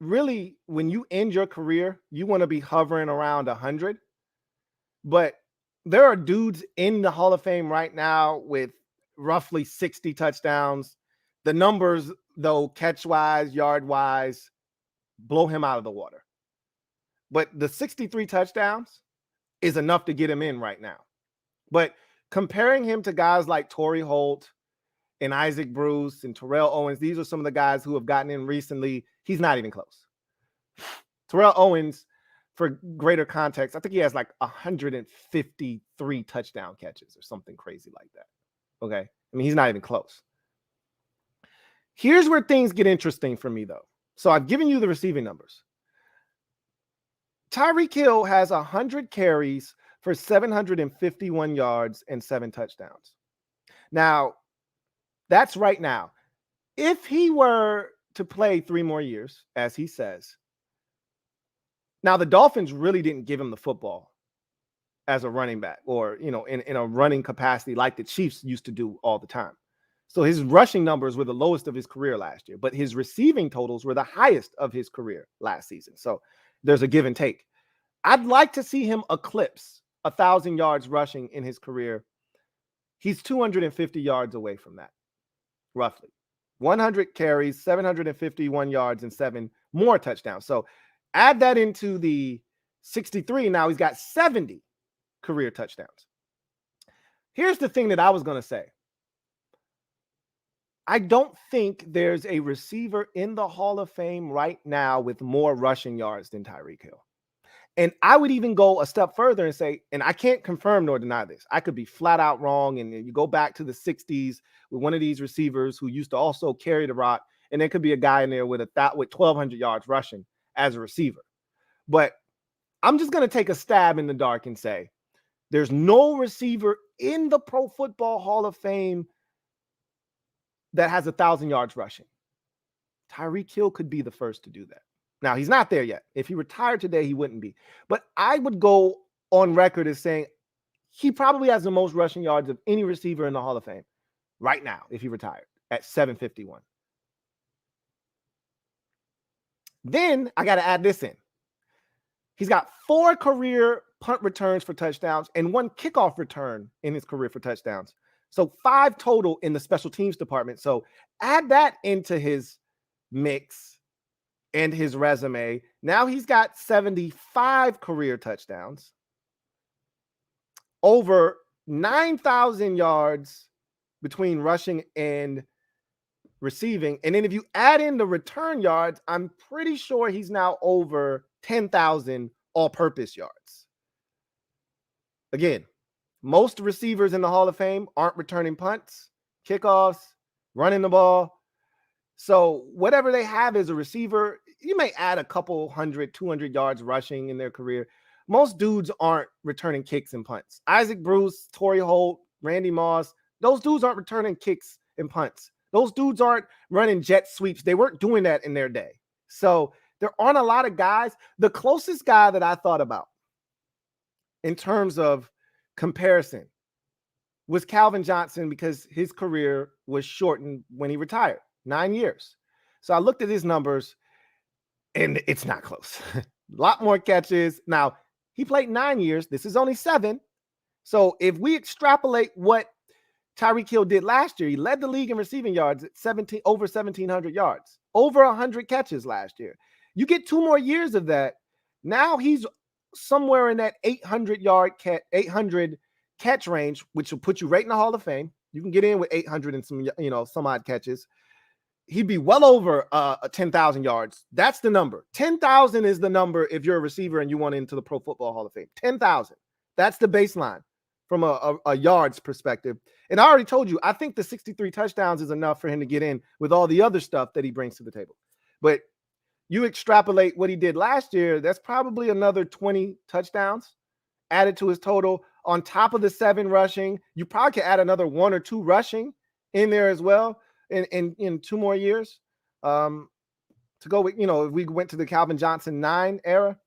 really, when you end your career, you want to be hovering around 100. But there are dudes in the Hall of Fame right now with roughly 60 touchdowns. The numbers, though, catch-wise, yard-wise, blow him out of the water. But the 63 touchdowns is enough to get him in right now. But comparing him to guys like Torrey Holt and Isaac Bruce and Terrell Owens, these are some of the guys who have gotten in recently. He's not even close. Terrell Owens, for greater context, I think he has like 153 touchdown catches or something crazy like that. Okay. I mean, he's not even close. Here's where things get interesting for me, though. So I've given you the receiving numbers. Tyreek Hill has 100 carries for 751 yards and 7 touchdowns. Now, that's right now. If he were to play 3 more years, as he says, now the Dolphins really didn't give him the football as a running back, or, in a running capacity like the Chiefs used to do all the time. So his rushing numbers were the lowest of his career last year, but his receiving totals were the highest of his career last season. So there's a give and take. I'd like to see him eclipse 1,000 yards rushing in his career. He's 250 yards away from that, roughly. 100 carries, 751 yards, and 7 more touchdowns. So add that into the 63. Now he's got 70 career touchdowns. Here's the thing that I was going to say. I don't think there's a receiver in the Hall of Fame right now with more rushing yards than Tyreek Hill. And I would even go a step further and say, and I can't confirm nor deny this, I could be flat out wrong. And you go back to the 60s with one of these receivers who used to also carry the rock, and there could be a guy in there with 1,200 yards rushing as a receiver. But I'm just going to take a stab in the dark and say there's no receiver in the Pro Football Hall of Fame that has 1,000 yards rushing. Tyreek Hill could be the first to do that. Now, he's not there yet. If he retired today, he wouldn't be. But I would go on record as saying he probably has the most rushing yards of any receiver in the Hall of Fame right now if he retired at 751. Then I got to add this in. He's got 4 career punt returns for touchdowns and 1 kickoff return in his career for touchdowns. So 5 total in the special teams department. So add that into his mix and his resume. Now he's got 75 career touchdowns, over 9,000 yards between rushing and receiving. And then if you add in the return yards, I'm pretty sure he's now over 10,000 all-purpose yards. Again, most receivers in the Hall of Fame aren't returning punts, kickoffs, running the ball. So whatever they have as a receiver, you may add a couple 100, 200 yards rushing in their career. Most dudes aren't returning kicks and punts. Isaac Bruce, Torrey Holt, Randy Moss, those dudes aren't returning kicks and punts. Those dudes aren't running jet sweeps. They weren't doing that in their day. So there aren't a lot of guys. The closest guy that I thought about in terms of comparison was Calvin Johnson, because his career was shortened when he retired, 9 years. So I looked at his numbers, and it's not close. A lot more catches. Now, he played 9 years. This is only 7. So if we extrapolate what Tyreek Hill did last year, he led the league in receiving yards at over 1,700 yards, over 100 catches last year. You get 2 more years of that. Now he's somewhere in that 800 catch range, which will put you right in the Hall of Fame. You can get in with 800 and some odd catches. He'd be well over 10,000 yards. That's the number. 10,000 is the number if you're a receiver and you want into the Pro Football Hall of Fame. 10,000. That's the baseline from a yards perspective. And I already told you, I think the 63 touchdowns is enough for him to get in with all the other stuff that he brings to the table. But you extrapolate what he did last year, that's probably another 20 touchdowns added to his total on top of the 7 rushing. You probably could add another 1 or 2 rushing in there as well in 2 more years. To go with, if we went to the Calvin Johnson 9 era.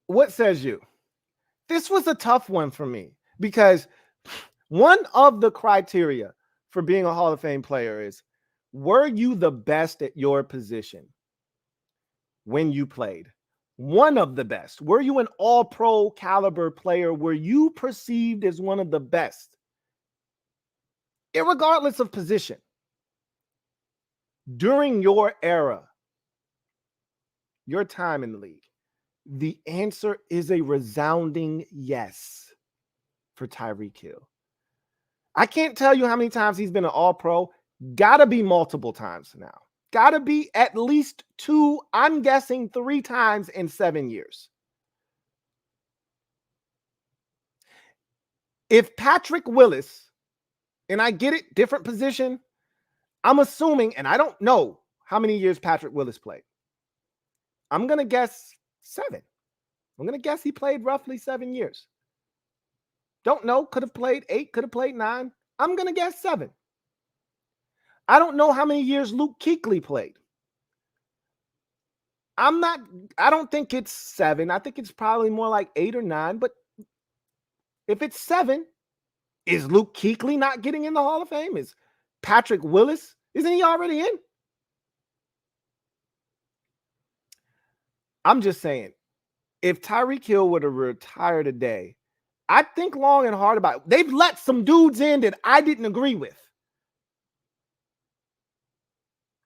What says you? This was a tough one for me, because one of the criteria for being a Hall of Fame player is, were you the best at your position when you played? One of the best. Were you an all-pro caliber player? Were you perceived as one of the best, irregardless of position, during your era, your time in the league? The answer is a resounding yes for Tyreek Hill. I can't tell you how many times he's been an all-pro. Gotta be multiple times now. Gotta be at least 2, I'm guessing 3 times in 7 years. If Patrick Willis, and I get it, different position, I'm assuming, and I don't know how many years Patrick Willis played. I'm going to guess 7. I'm going to guess he played roughly 7 years. Don't know. Could have played 8, could have played 9. I'm going to guess 7. I don't know how many years Luke Kuechly played. I don't think it's 7. I think it's probably more like 8 or 9. But if it's 7, is Luke Kuechly not getting in the Hall of Fame? Is Patrick Willis, isn't he already in? I'm just saying, if Tyreek Hill were to retire today, I'd think long and hard about it. They've let some dudes in that I didn't agree with,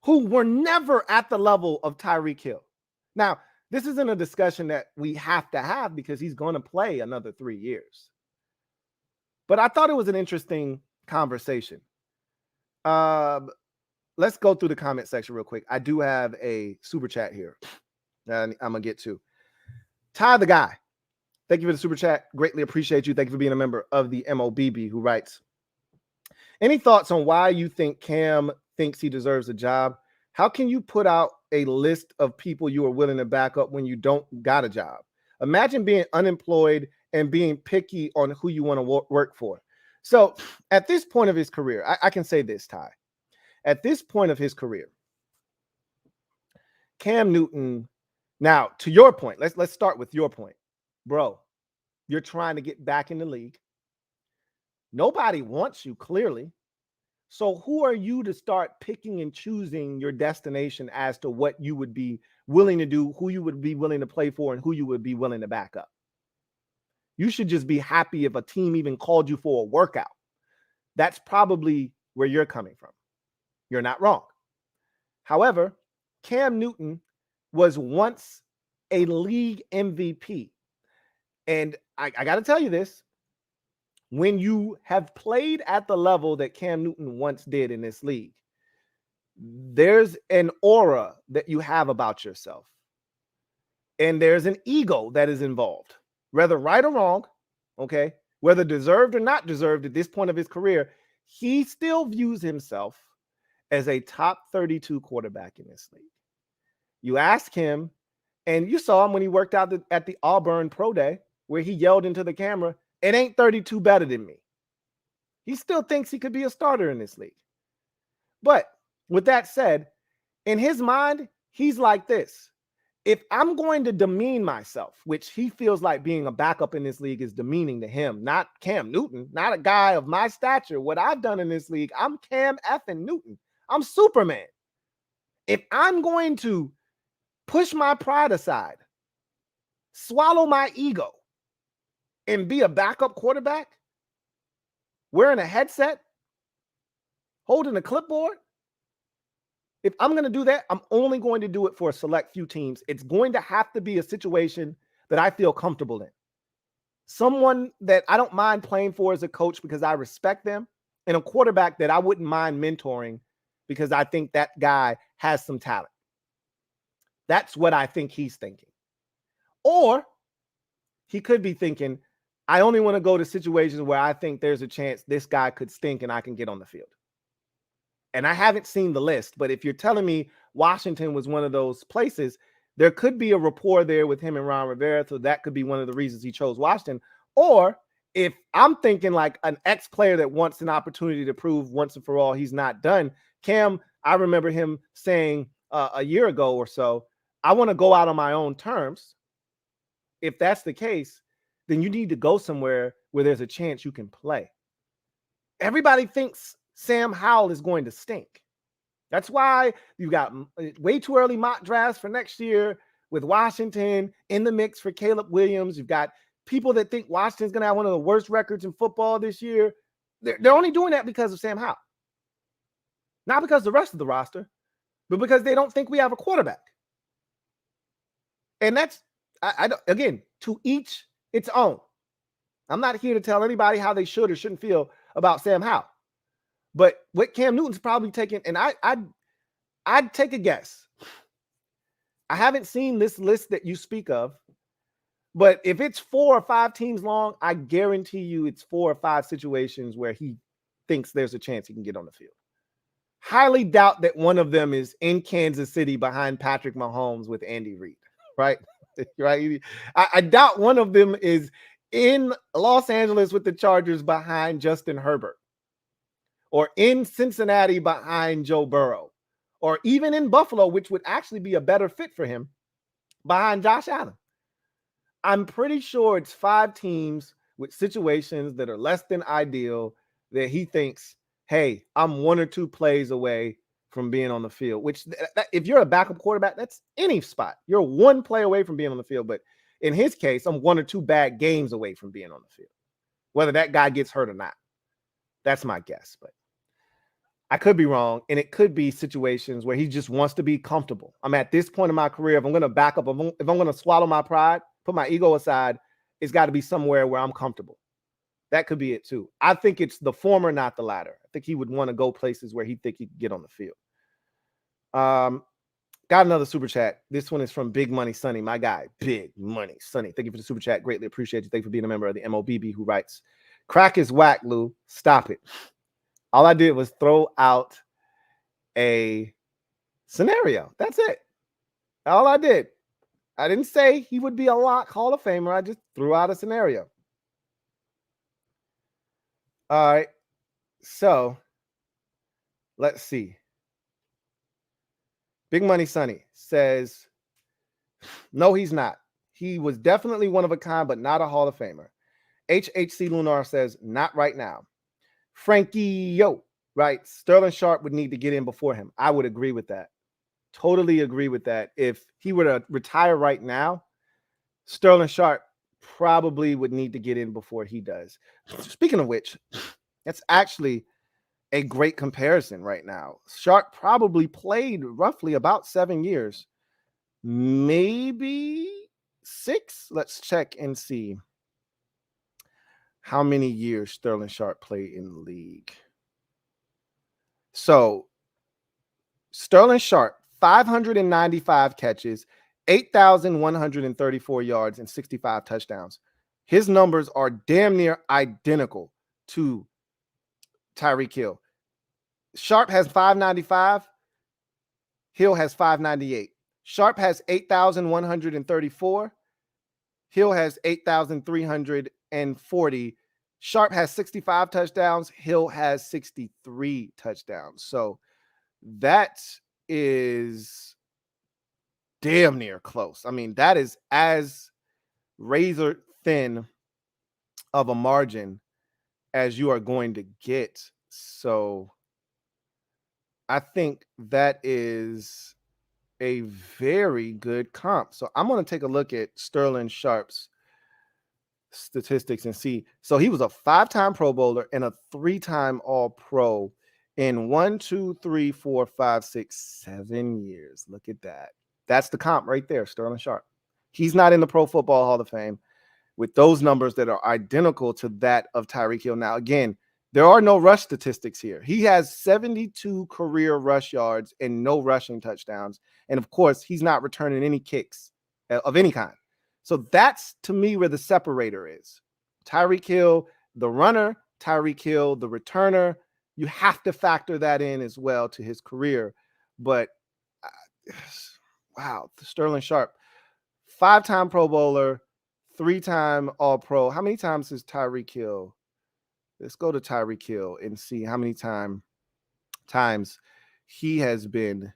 who were never at the level of Tyreek Hill. Now, this isn't a discussion that we have to have because he's going to play another 3 years. But I thought it was an interesting conversation. Let's go through the comment section real quick. I do have a super chat here and I'm going to get to. Ty the Guy, thank you for the super chat. Greatly appreciate you. Thank you for being a member of the MOBB, who writes, any thoughts on why you think Cam thinks he deserves a job? How can you put out a list of people you are willing to back up when you don't got a job? Imagine being unemployed and being picky on who you want to work for. So at this point of his career, I can say this, Ty. At this point of his career, Cam Newton, now to your point, let's start with your point. Bro, you're trying to get back in the league. Nobody wants you, clearly. So who are you to start picking and choosing your destination as to what you would be willing to do, who you would be willing to play for, and who you would be willing to back up? You should just be happy if a team even called you for a workout. That's probably where you're coming from. You're not wrong. However, Cam Newton was once a league MVP. And I got to tell you this. When you have played at the level that Cam Newton once did in this league, there's an aura that you have about yourself. And there's an ego that is involved, whether right or wrong, okay, whether deserved or not deserved at this point of his career, he still views himself as a top 32 quarterback in this league. You ask him, and you saw him when he worked out at the Auburn Pro Day, where he yelled into the camera, it ain't 32 better than me. He still thinks he could be a starter in this league. But with that said, in his mind, he's like this. If I'm going to demean myself, which he feels like being a backup in this league is demeaning to him, not Cam Newton, not a guy of my stature. What I've done in this league, I'm Cam effing Newton. I'm Superman. If I'm going to push my pride aside, swallow my ego, and be a backup quarterback, wearing a headset, holding a clipboard, if I'm going to do that, I'm only going to do it for a select few teams. It's going to have to be a situation that I feel comfortable in. Someone that I don't mind playing for as a coach because I respect them, and a quarterback that I wouldn't mind mentoring because I think that guy has some talent. That's what I think he's thinking. Or he could be thinking, I only want to go to situations where I think there's a chance this guy could stink and I can get on the field. And I haven't seen the list, but if you're telling me Washington was one of those places, there could be a rapport there with him and Ron Rivera. So that could be one of the reasons he chose Washington. Or if I'm thinking like an ex-player that wants an opportunity to prove once and for all he's not done, Cam, I remember him saying a year ago or so, I want to go out on my own terms. If that's the case, then you need to go somewhere where there's a chance you can play. Everybody thinks Sam Howell is going to stink. That's why you got way too early mock drafts for next year with Washington in the mix for Caleb Williams. You've got people that think Washington's going to have one of the worst records in football this year. They're only doing that because of Sam Howell. Not because of the rest of the roster, but because they don't think we have a quarterback. And that's, again, to each its own. I'm not here to tell anybody how they should or shouldn't feel about Sam Howell. But what Cam Newton's probably taking, and I'd take a guess. I haven't seen this list that you speak of, but if it's 4 or 5 teams long, I guarantee you it's 4 or 5 situations where he thinks there's a chance he can get on the field. Highly doubt that one of them is in Kansas City behind Patrick Mahomes with Andy Reid, right? Right? I doubt one of them is in Los Angeles with the Chargers behind Justin Herbert, or in Cincinnati behind Joe Burrow, or even in Buffalo, which would actually be a better fit for him, behind Josh Allen. I'm pretty sure it's 5 teams with situations that are less than ideal that he thinks, hey, I'm 1 or 2 plays away from being on the field, which if you're a backup quarterback, that's any spot. You're 1 play away from being on the field. But in his case, I'm 1 or 2 bad games away from being on the field, whether that guy gets hurt or not. That's my guess, but I could be wrong. And it could be situations where he just wants to be comfortable. I'm at this point in my career. If I'm going to back up, if I'm going to swallow my pride, put my ego aside, it's got to be somewhere where I'm comfortable. That could be it too. I think it's the former, not the latter. I think he would want to go places where he think he could get on the field. Got another super chat. This one is from Big Money Sonny, my guy. Big Money Sonny. Thank you for the super chat. Greatly appreciate you. Thank you for being a member of the MOBB, who writes, crack is whack, Lou. Stop it. All I did was throw out a scenario. That's it. All I did. I didn't say he would be a lock Hall of Famer. I just threw out a scenario. All right. So let's see. Big Money Sonny says, no, he's not. He was definitely one of a kind, but not a Hall of Famer. HHC Lunar says, not right now. Frankie Yo writes, Sterling Sharp would need to get in before him. I would agree with that. Totally agree with that. If he were to retire right now, Sterling Sharp probably would need to get in before he does. Speaking of which, that's actually a great comparison right now. Sharp probably played roughly about 7 years, maybe 6. Let's check and see how many years Sterling Sharp played in the league. So Sterling Sharp, 595 catches, 8,134 yards, and 65 touchdowns. His numbers are damn near identical to Tyreek Hill. Sharp has 595. Hill has 598. Sharp has 8,134. Hill has 8,340. Sharp has 65 touchdowns. Hill has 63 touchdowns. So that is damn near close. I mean, that is as razor thin of a margin as you are going to get. So I think that is a very good comp. So I'm going to take a look at Sterling Sharp's statistics and see. So he was a 5-time Pro Bowler and a 3-time All-Pro in 1, 2, 3, 4, 5, 6, 7 years. Look at that. That's the comp right there, Sterling Sharp. He's not in the Pro Football Hall of Fame with those numbers that are identical to that of Tyreek Hill. Now, again, there are no rush statistics here. He has 72 career rush yards and no rushing touchdowns. And of course, he's not returning any kicks of any kind. So that's, to me, where the separator is. Tyreek Hill, the runner, Tyreek Hill, the returner. You have to factor that in as well to his career. But wow, Sterling Sharp, 5-time Pro Bowler, 3-time All-Pro. How many times is Tyreek Hill? Let's go to Tyreek Hill and see how many times he has been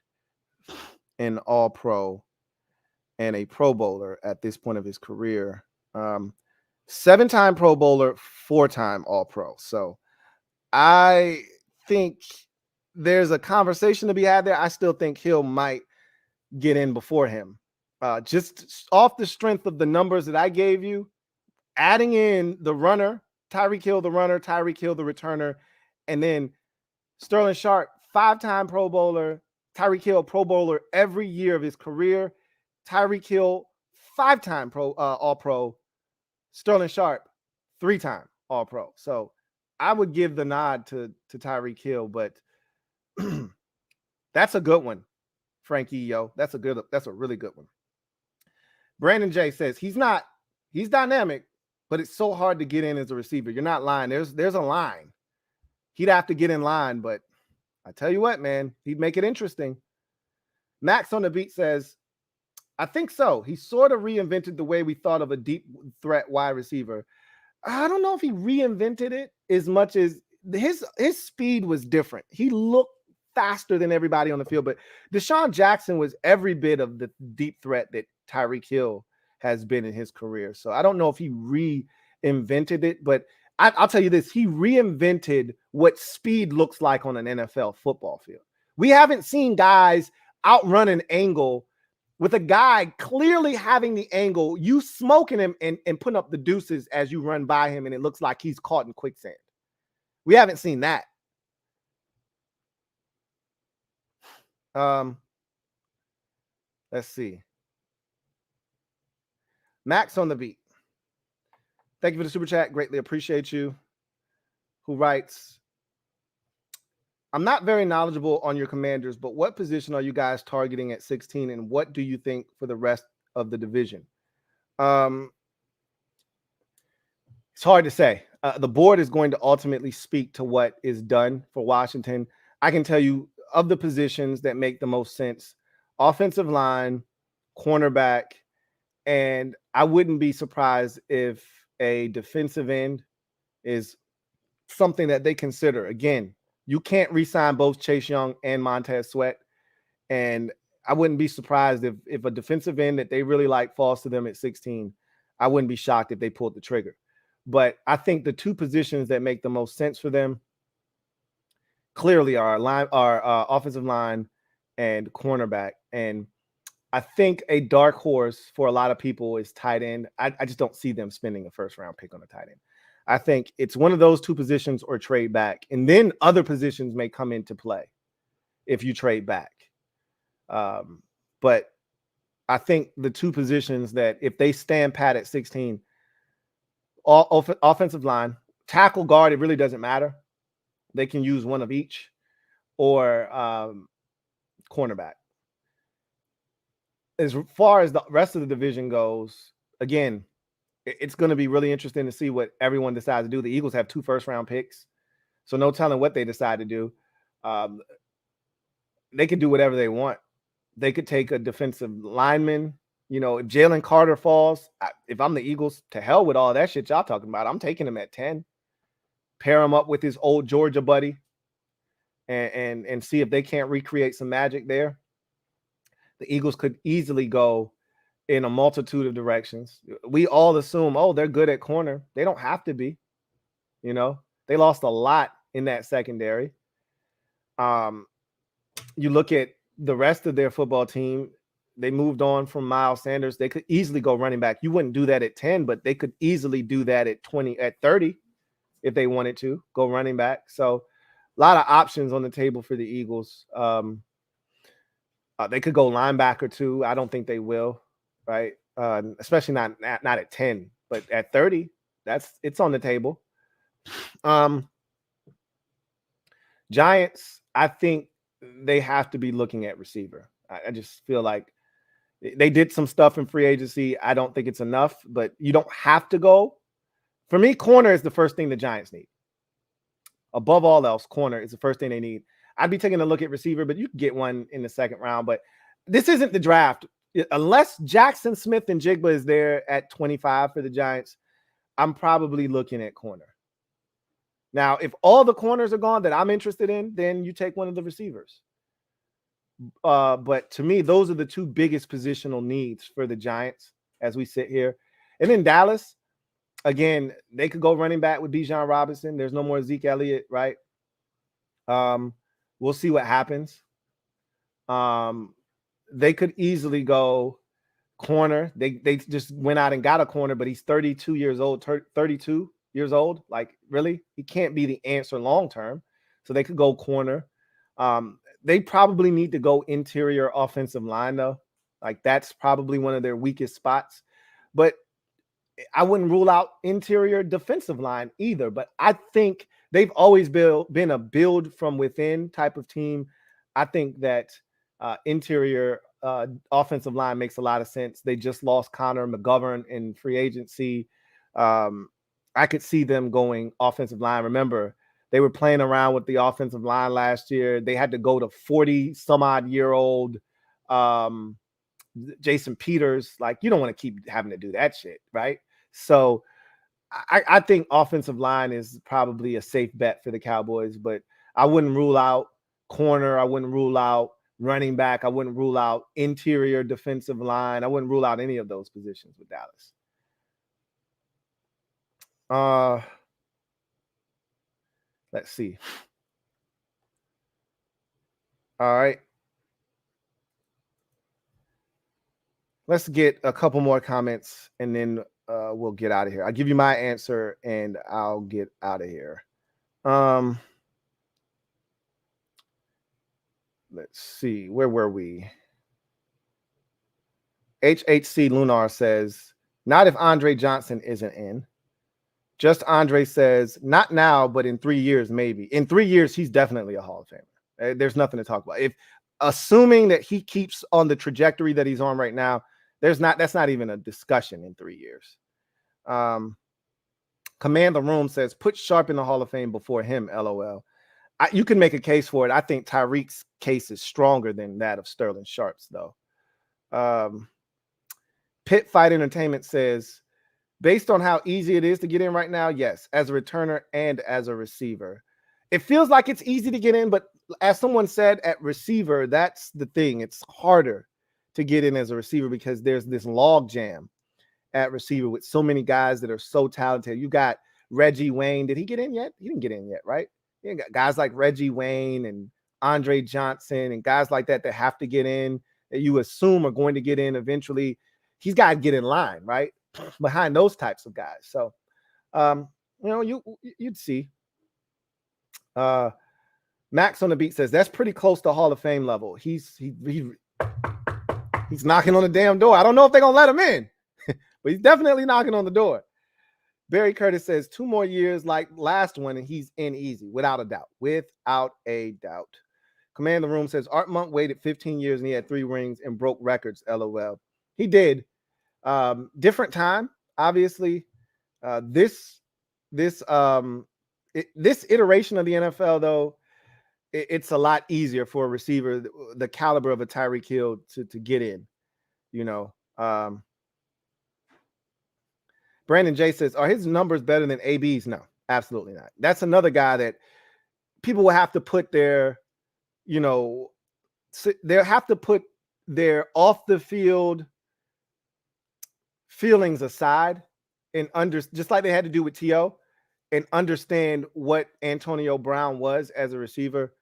an All-Pro and a Pro Bowler at this point of his career. 7-time Pro Bowler, 4-time All-Pro. So I think there's a conversation to be had there. I still think Hill might get in before him. Just off the strength of the numbers that I gave you, adding in the runner, Tyreek Hill, the runner, Tyreek Hill, the returner, and then Sterling Sharp, 5-time Pro Bowler, Tyreek Hill, Pro Bowler every year of his career, Tyreek Hill, 5-time All-Pro, Sterling Sharp, 3-time All-Pro. So I would give the nod to Tyreek Hill, but that's a good one, Frankie Yo. That's a really good one. Brandon J says he's dynamic, but it's so hard to get in as a receiver. You're not lying. There's a line. He'd have to get in line, but I tell you what, man, he'd make it interesting. Max on the beat says, I think so. He sort of reinvented the way we thought of a deep threat wide receiver. I don't know if he reinvented it as much as his speed was different. He looked faster than everybody on the field. But Deshaun Jackson was every bit of the deep threat that Tyreek Hill has been in his career. So I don't know if he reinvented it, but I'll tell you this, he reinvented what speed looks like on an NFL football field. We haven't seen guys outrun an angle with a guy clearly having the angle, you smoking him and putting up the deuces as you run by him, and it looks like he's caught in quicksand. We haven't seen that. Let's see. Max on the beat. Thank you for the super chat. Greatly appreciate you. Who writes, I'm not very knowledgeable on your Commanders, but what position are you guys targeting at 16, and what do you think for the rest of the division? It's hard to say. The board is going to ultimately speak to what is done for Washington. I can tell you of the positions that make the most sense, offensive line, cornerback, and I wouldn't be surprised if a defensive end is something that they consider. Again, you can't re-sign both Chase Young and Montez Sweat, and I wouldn't be surprised if a defensive end that they really like falls to them at 16. I wouldn't be shocked if they pulled the trigger. But I think the two positions that make the most sense for them clearly are offensive line and cornerback. And I think a dark horse for a lot of people is tight end. I just don't see them spending a first-round pick on a tight end. I think it's one of those two positions or trade back. And then other positions may come into play if you trade back. But I think the two positions that if they stand pat at 16, offensive line, tackle, guard, it really doesn't matter. They can use one of each, or cornerback. As far as the rest of the division goes, again, it's going to be really interesting to see what everyone decides to do. The Eagles have 2 first-round picks, so no telling what they decide to do. They could do whatever they want. They could take a defensive lineman. You know, if Jalen Carter falls, if I'm the Eagles, to hell with all that shit y'all talking about. I'm taking him at 10. Pair him up with his old Georgia buddy and see if they can't recreate some magic there. The Eagles could easily go in a multitude of directions. We all assume, oh, they're good at corner. They don't have to be. You know, they lost a lot in that secondary. You look at the rest of their football team, they moved on from Miles Sanders. They could easily go running back. You wouldn't do that at 10, but they could easily do that at 20, at 30, if they wanted to go running back. So a lot of options on the table for the Eagles. They could go linebacker too. I don't think they will, right? Especially not at 10, but at 30, it's on the table. Giants, I think they have to be looking at receiver. I just feel like they did some stuff in free agency. I don't think it's enough, but you don't have to go. For me, corner is the first thing the Giants need. Above all else, corner is the first thing they need. I'd be taking a look at receiver, but you can get one in the second round. But this isn't the draft. Unless Jackson Smith and Jigba is there at 25 for the Giants, I'm probably looking at corner. Now, if all the corners are gone that I'm interested in, then you take one of the receivers. But to me, those are the two biggest positional needs for the Giants as we sit here. And then Dallas, again, they could go running back with Bijan Robinson. There's no more Zeke Elliott, right? We'll see what happens. They could easily go corner. They just went out and got a corner, but he's 32 years old. 32 years old. Like, really? He can't be the answer long term. So they could go corner. They probably need to go interior offensive line, though. Like, that's probably one of their weakest spots. But I wouldn't rule out interior defensive line either. But I think they've always been a build from within type of team. I think that interior offensive line makes a lot of sense. They just lost Connor McGovern in free agency. I could see them going offensive line. Remember, they were playing around with the offensive line last year. They had to go to 40-some-odd-year-old Jason Peters. Like, you don't want to keep having to do that shit, right? So I think offensive line is probably a safe bet for the Cowboys, but I wouldn't rule out corner. I wouldn't rule out running back. I wouldn't rule out interior defensive line. I wouldn't rule out any of those positions with Dallas. Let's see. All right. Let's get a couple more comments and then we'll get out of here. I'll give you my answer and I'll get out of here. Let's see. Where were we? HHC Lunar says, not if Andre Johnson isn't in. Just Andre says, not now, but in 3 years, maybe. In 3 years, he's definitely a Hall of Famer. There's nothing to talk about. If assuming that he keeps on the trajectory that he's on right now, that's not even a discussion in 3 years. Command the Room says, put Sharp in the Hall of Fame before him, LOL. You can make a case for it. I think Tyreek's case is stronger than that of Sterling Sharp's, though. Pit Fight Entertainment says, based on how easy it is to get in right now, yes, as a returner and as a receiver. It feels like it's easy to get in, but as someone said, at receiver, that's the thing. It's harder to get in as a receiver because there's this log jam at receiver with so many guys that are so talented. You got Reggie Wayne. Did he get in yet? He didn't get in yet, right? You got guys like Reggie Wayne and Andre Johnson and guys like that have to get in, that you assume are going to get in eventually. He's got to get in line, right? Behind those types of guys. So, you'd see. Max on the Beat says, that's pretty close to Hall of Fame level. He's knocking on the damn door. I don't know if they're going to let him in, but he's definitely knocking on the door. Barry Curtis says 2 more years like last one, and he's in easy, without a doubt. Without a doubt. Command the Room says Art Monk waited 15 years and he had 3 rings and broke records. LOL. He did. Different time, obviously. This iteration of the NFL, though, it's a lot easier for a receiver the caliber of a Tyreek Hill to get in. Brandon J says, are his numbers better than AB's? No, absolutely not. That's another guy that people will have to put their, they'll have to put their off the field feelings aside and just like they had to do with T.O. and understand what Antonio Brown was as a receiver,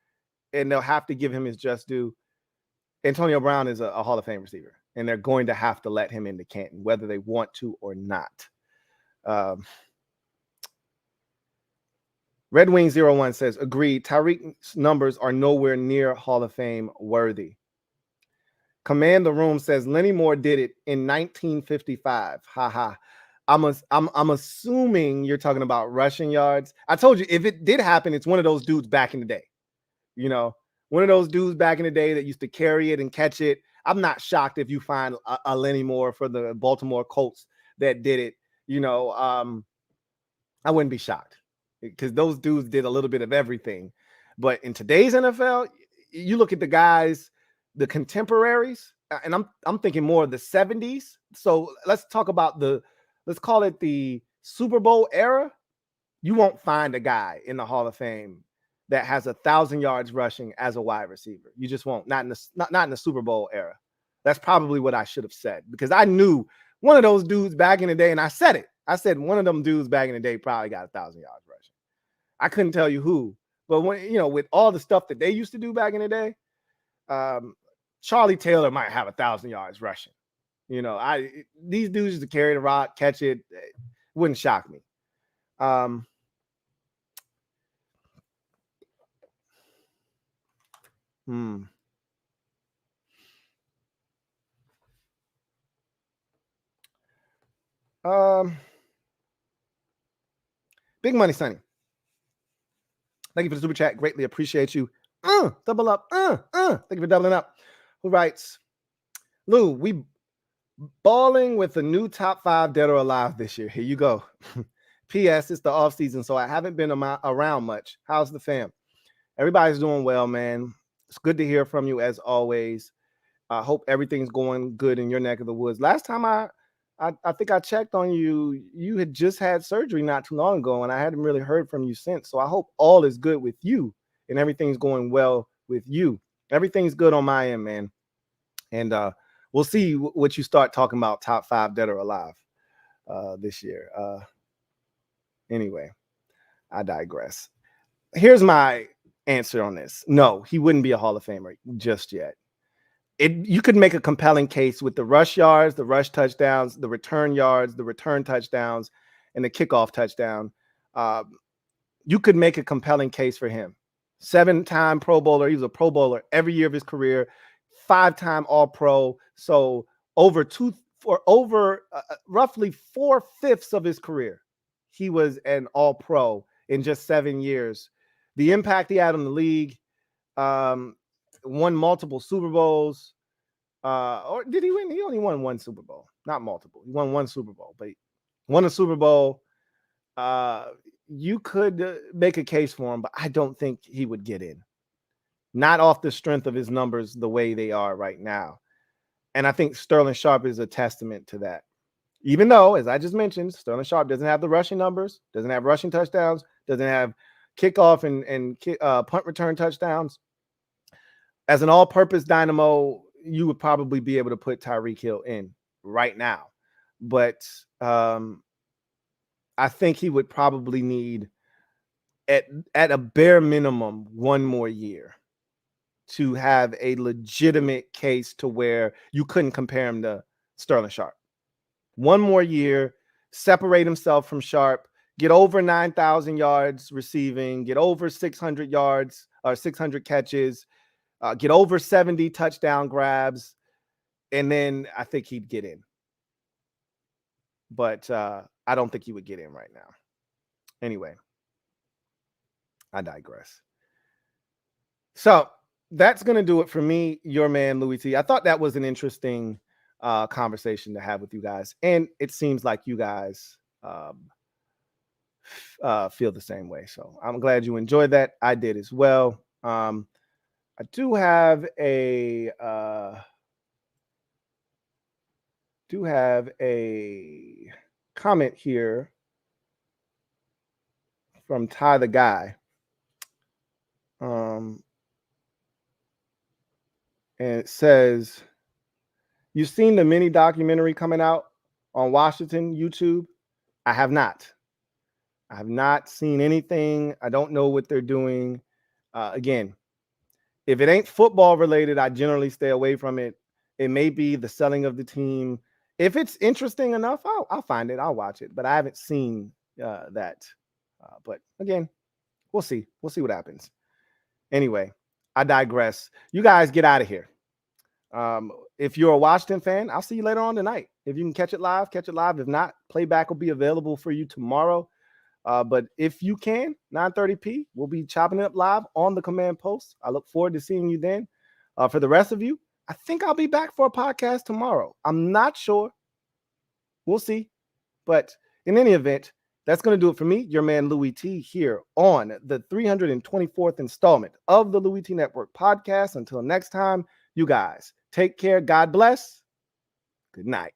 and they'll have to give him his just due. Antonio Brown is a Hall of Fame receiver, and they're going to have to let him into Canton, whether they want to or not. Red Wing 01 says, agreed. Tyreek's numbers are nowhere near Hall of Fame worthy. Command the Room says Lenny Moore did it in 1955. Haha. I'm assuming you're talking about rushing yards. I told you if it did happen, it's one of those dudes back in the day. One of those dudes back in the day that used to carry it and catch it. I'm not shocked if you find a Lenny Moore for the Baltimore Colts that did it. I wouldn't be shocked because those dudes did a little bit of everything. But in today's NFL, you look at the guys, the contemporaries, and I'm thinking more of the 70s. So let's talk about let's call it the Super Bowl era. You won't find a guy in the Hall of Fame that has 1,000 yards rushing as a wide receiver. You just won't. Not in the Super Bowl era. That's probably what I should have said, because I knew one of those dudes back in the day, and I said it. I said one of them dudes back in the day probably got 1,000 yards rushing. I couldn't tell you who, but when with all the stuff that they used to do back in the day, Charlie Taylor might have 1,000 yards rushing. These dudes used to carry the rock, catch it. It wouldn't shock me. Big Money Sonny, thank you for the super chat. Greatly appreciate you. Double up. Thank you for doubling up. Who writes, Lou, we balling with a new top 5 dead or alive this year. Here you go. P.S. It's the off season, so I haven't been around much. How's the fam? Everybody's doing well, man. It's good to hear from you as always. I hope everything's going good in your neck of the woods. Last time I think I checked on you, you had just had surgery not too long ago, and I hadn't really heard from you since. So I hope all is good with you and everything's going well with you. Everything's good on my end, man. And we'll see what you start talking about top 5 dead or alive this year. Anyway, I digress. Here's my answer on this. No, he wouldn't be a Hall of Famer just yet. You could make a compelling case with the rush yards, the rush touchdowns, the return yards, the return touchdowns, and the kickoff touchdown. You could make a compelling case for him. 7-time Pro Bowler. He was a Pro Bowler every year of his career. 5-time All-Pro. So roughly 4/5 of his career, he was an All-Pro in just 7 years. The impact he had on the league, won multiple Super Bowls. Or did he win? He only won 1 Super Bowl, not multiple. He won 1 Super Bowl, but he won a Super Bowl. You could make a case for him, but I don't think he would get in. Not off the strength of his numbers the way they are right now. And I think Sterling Sharpe is a testament to that. Even though, as I just mentioned, Sterling Sharpe doesn't have the rushing numbers, doesn't have rushing touchdowns, doesn't have kickoff and punt return touchdowns. As an all-purpose dynamo, you would probably be able to put Tyreek Hill in right now. But I think he would probably need, at a bare minimum, 1 more year to have a legitimate case to where you couldn't compare him to Sterling Sharpe. 1 more year, separate himself from Sharpe, get over 9,000 yards receiving, get over 600 yards or 600 catches, get over 70 touchdown grabs, and then I think he'd get in. But I don't think he would get in right now. Anyway, I digress. So that's going to do it for me, your man, Louie T. I thought that was an interesting conversation to have with you guys. And it seems like you guys feel the same way. So I'm glad you enjoyed that. I did as well. I do have a comment here from Ty the Guy. And it says, you've seen the mini documentary coming out on Washington YouTube? I have not. I have not seen anything. I don't know what they're doing. Again, if it ain't football related, I generally stay away from it. It may be the selling of the team. If it's interesting enough, I'll find it. I'll watch it. But I haven't seen that. But again, we'll see. We'll see what happens. Anyway, I digress. You guys get out of here. If you're a Washington fan, I'll see you later on tonight. If you can catch it live, catch it live. If not, playback will be available for you tomorrow. But if you can, 9:30 we'll be chopping it up live on the command post. I look forward to seeing you then. For the rest of you, I think I'll be back for a podcast tomorrow. I'm not sure. We'll see. But in any event, that's going to do it for me, your man Louie T, here on the 324th installment of the Louie T Network podcast. Until next time, you guys take care. God bless. Good night.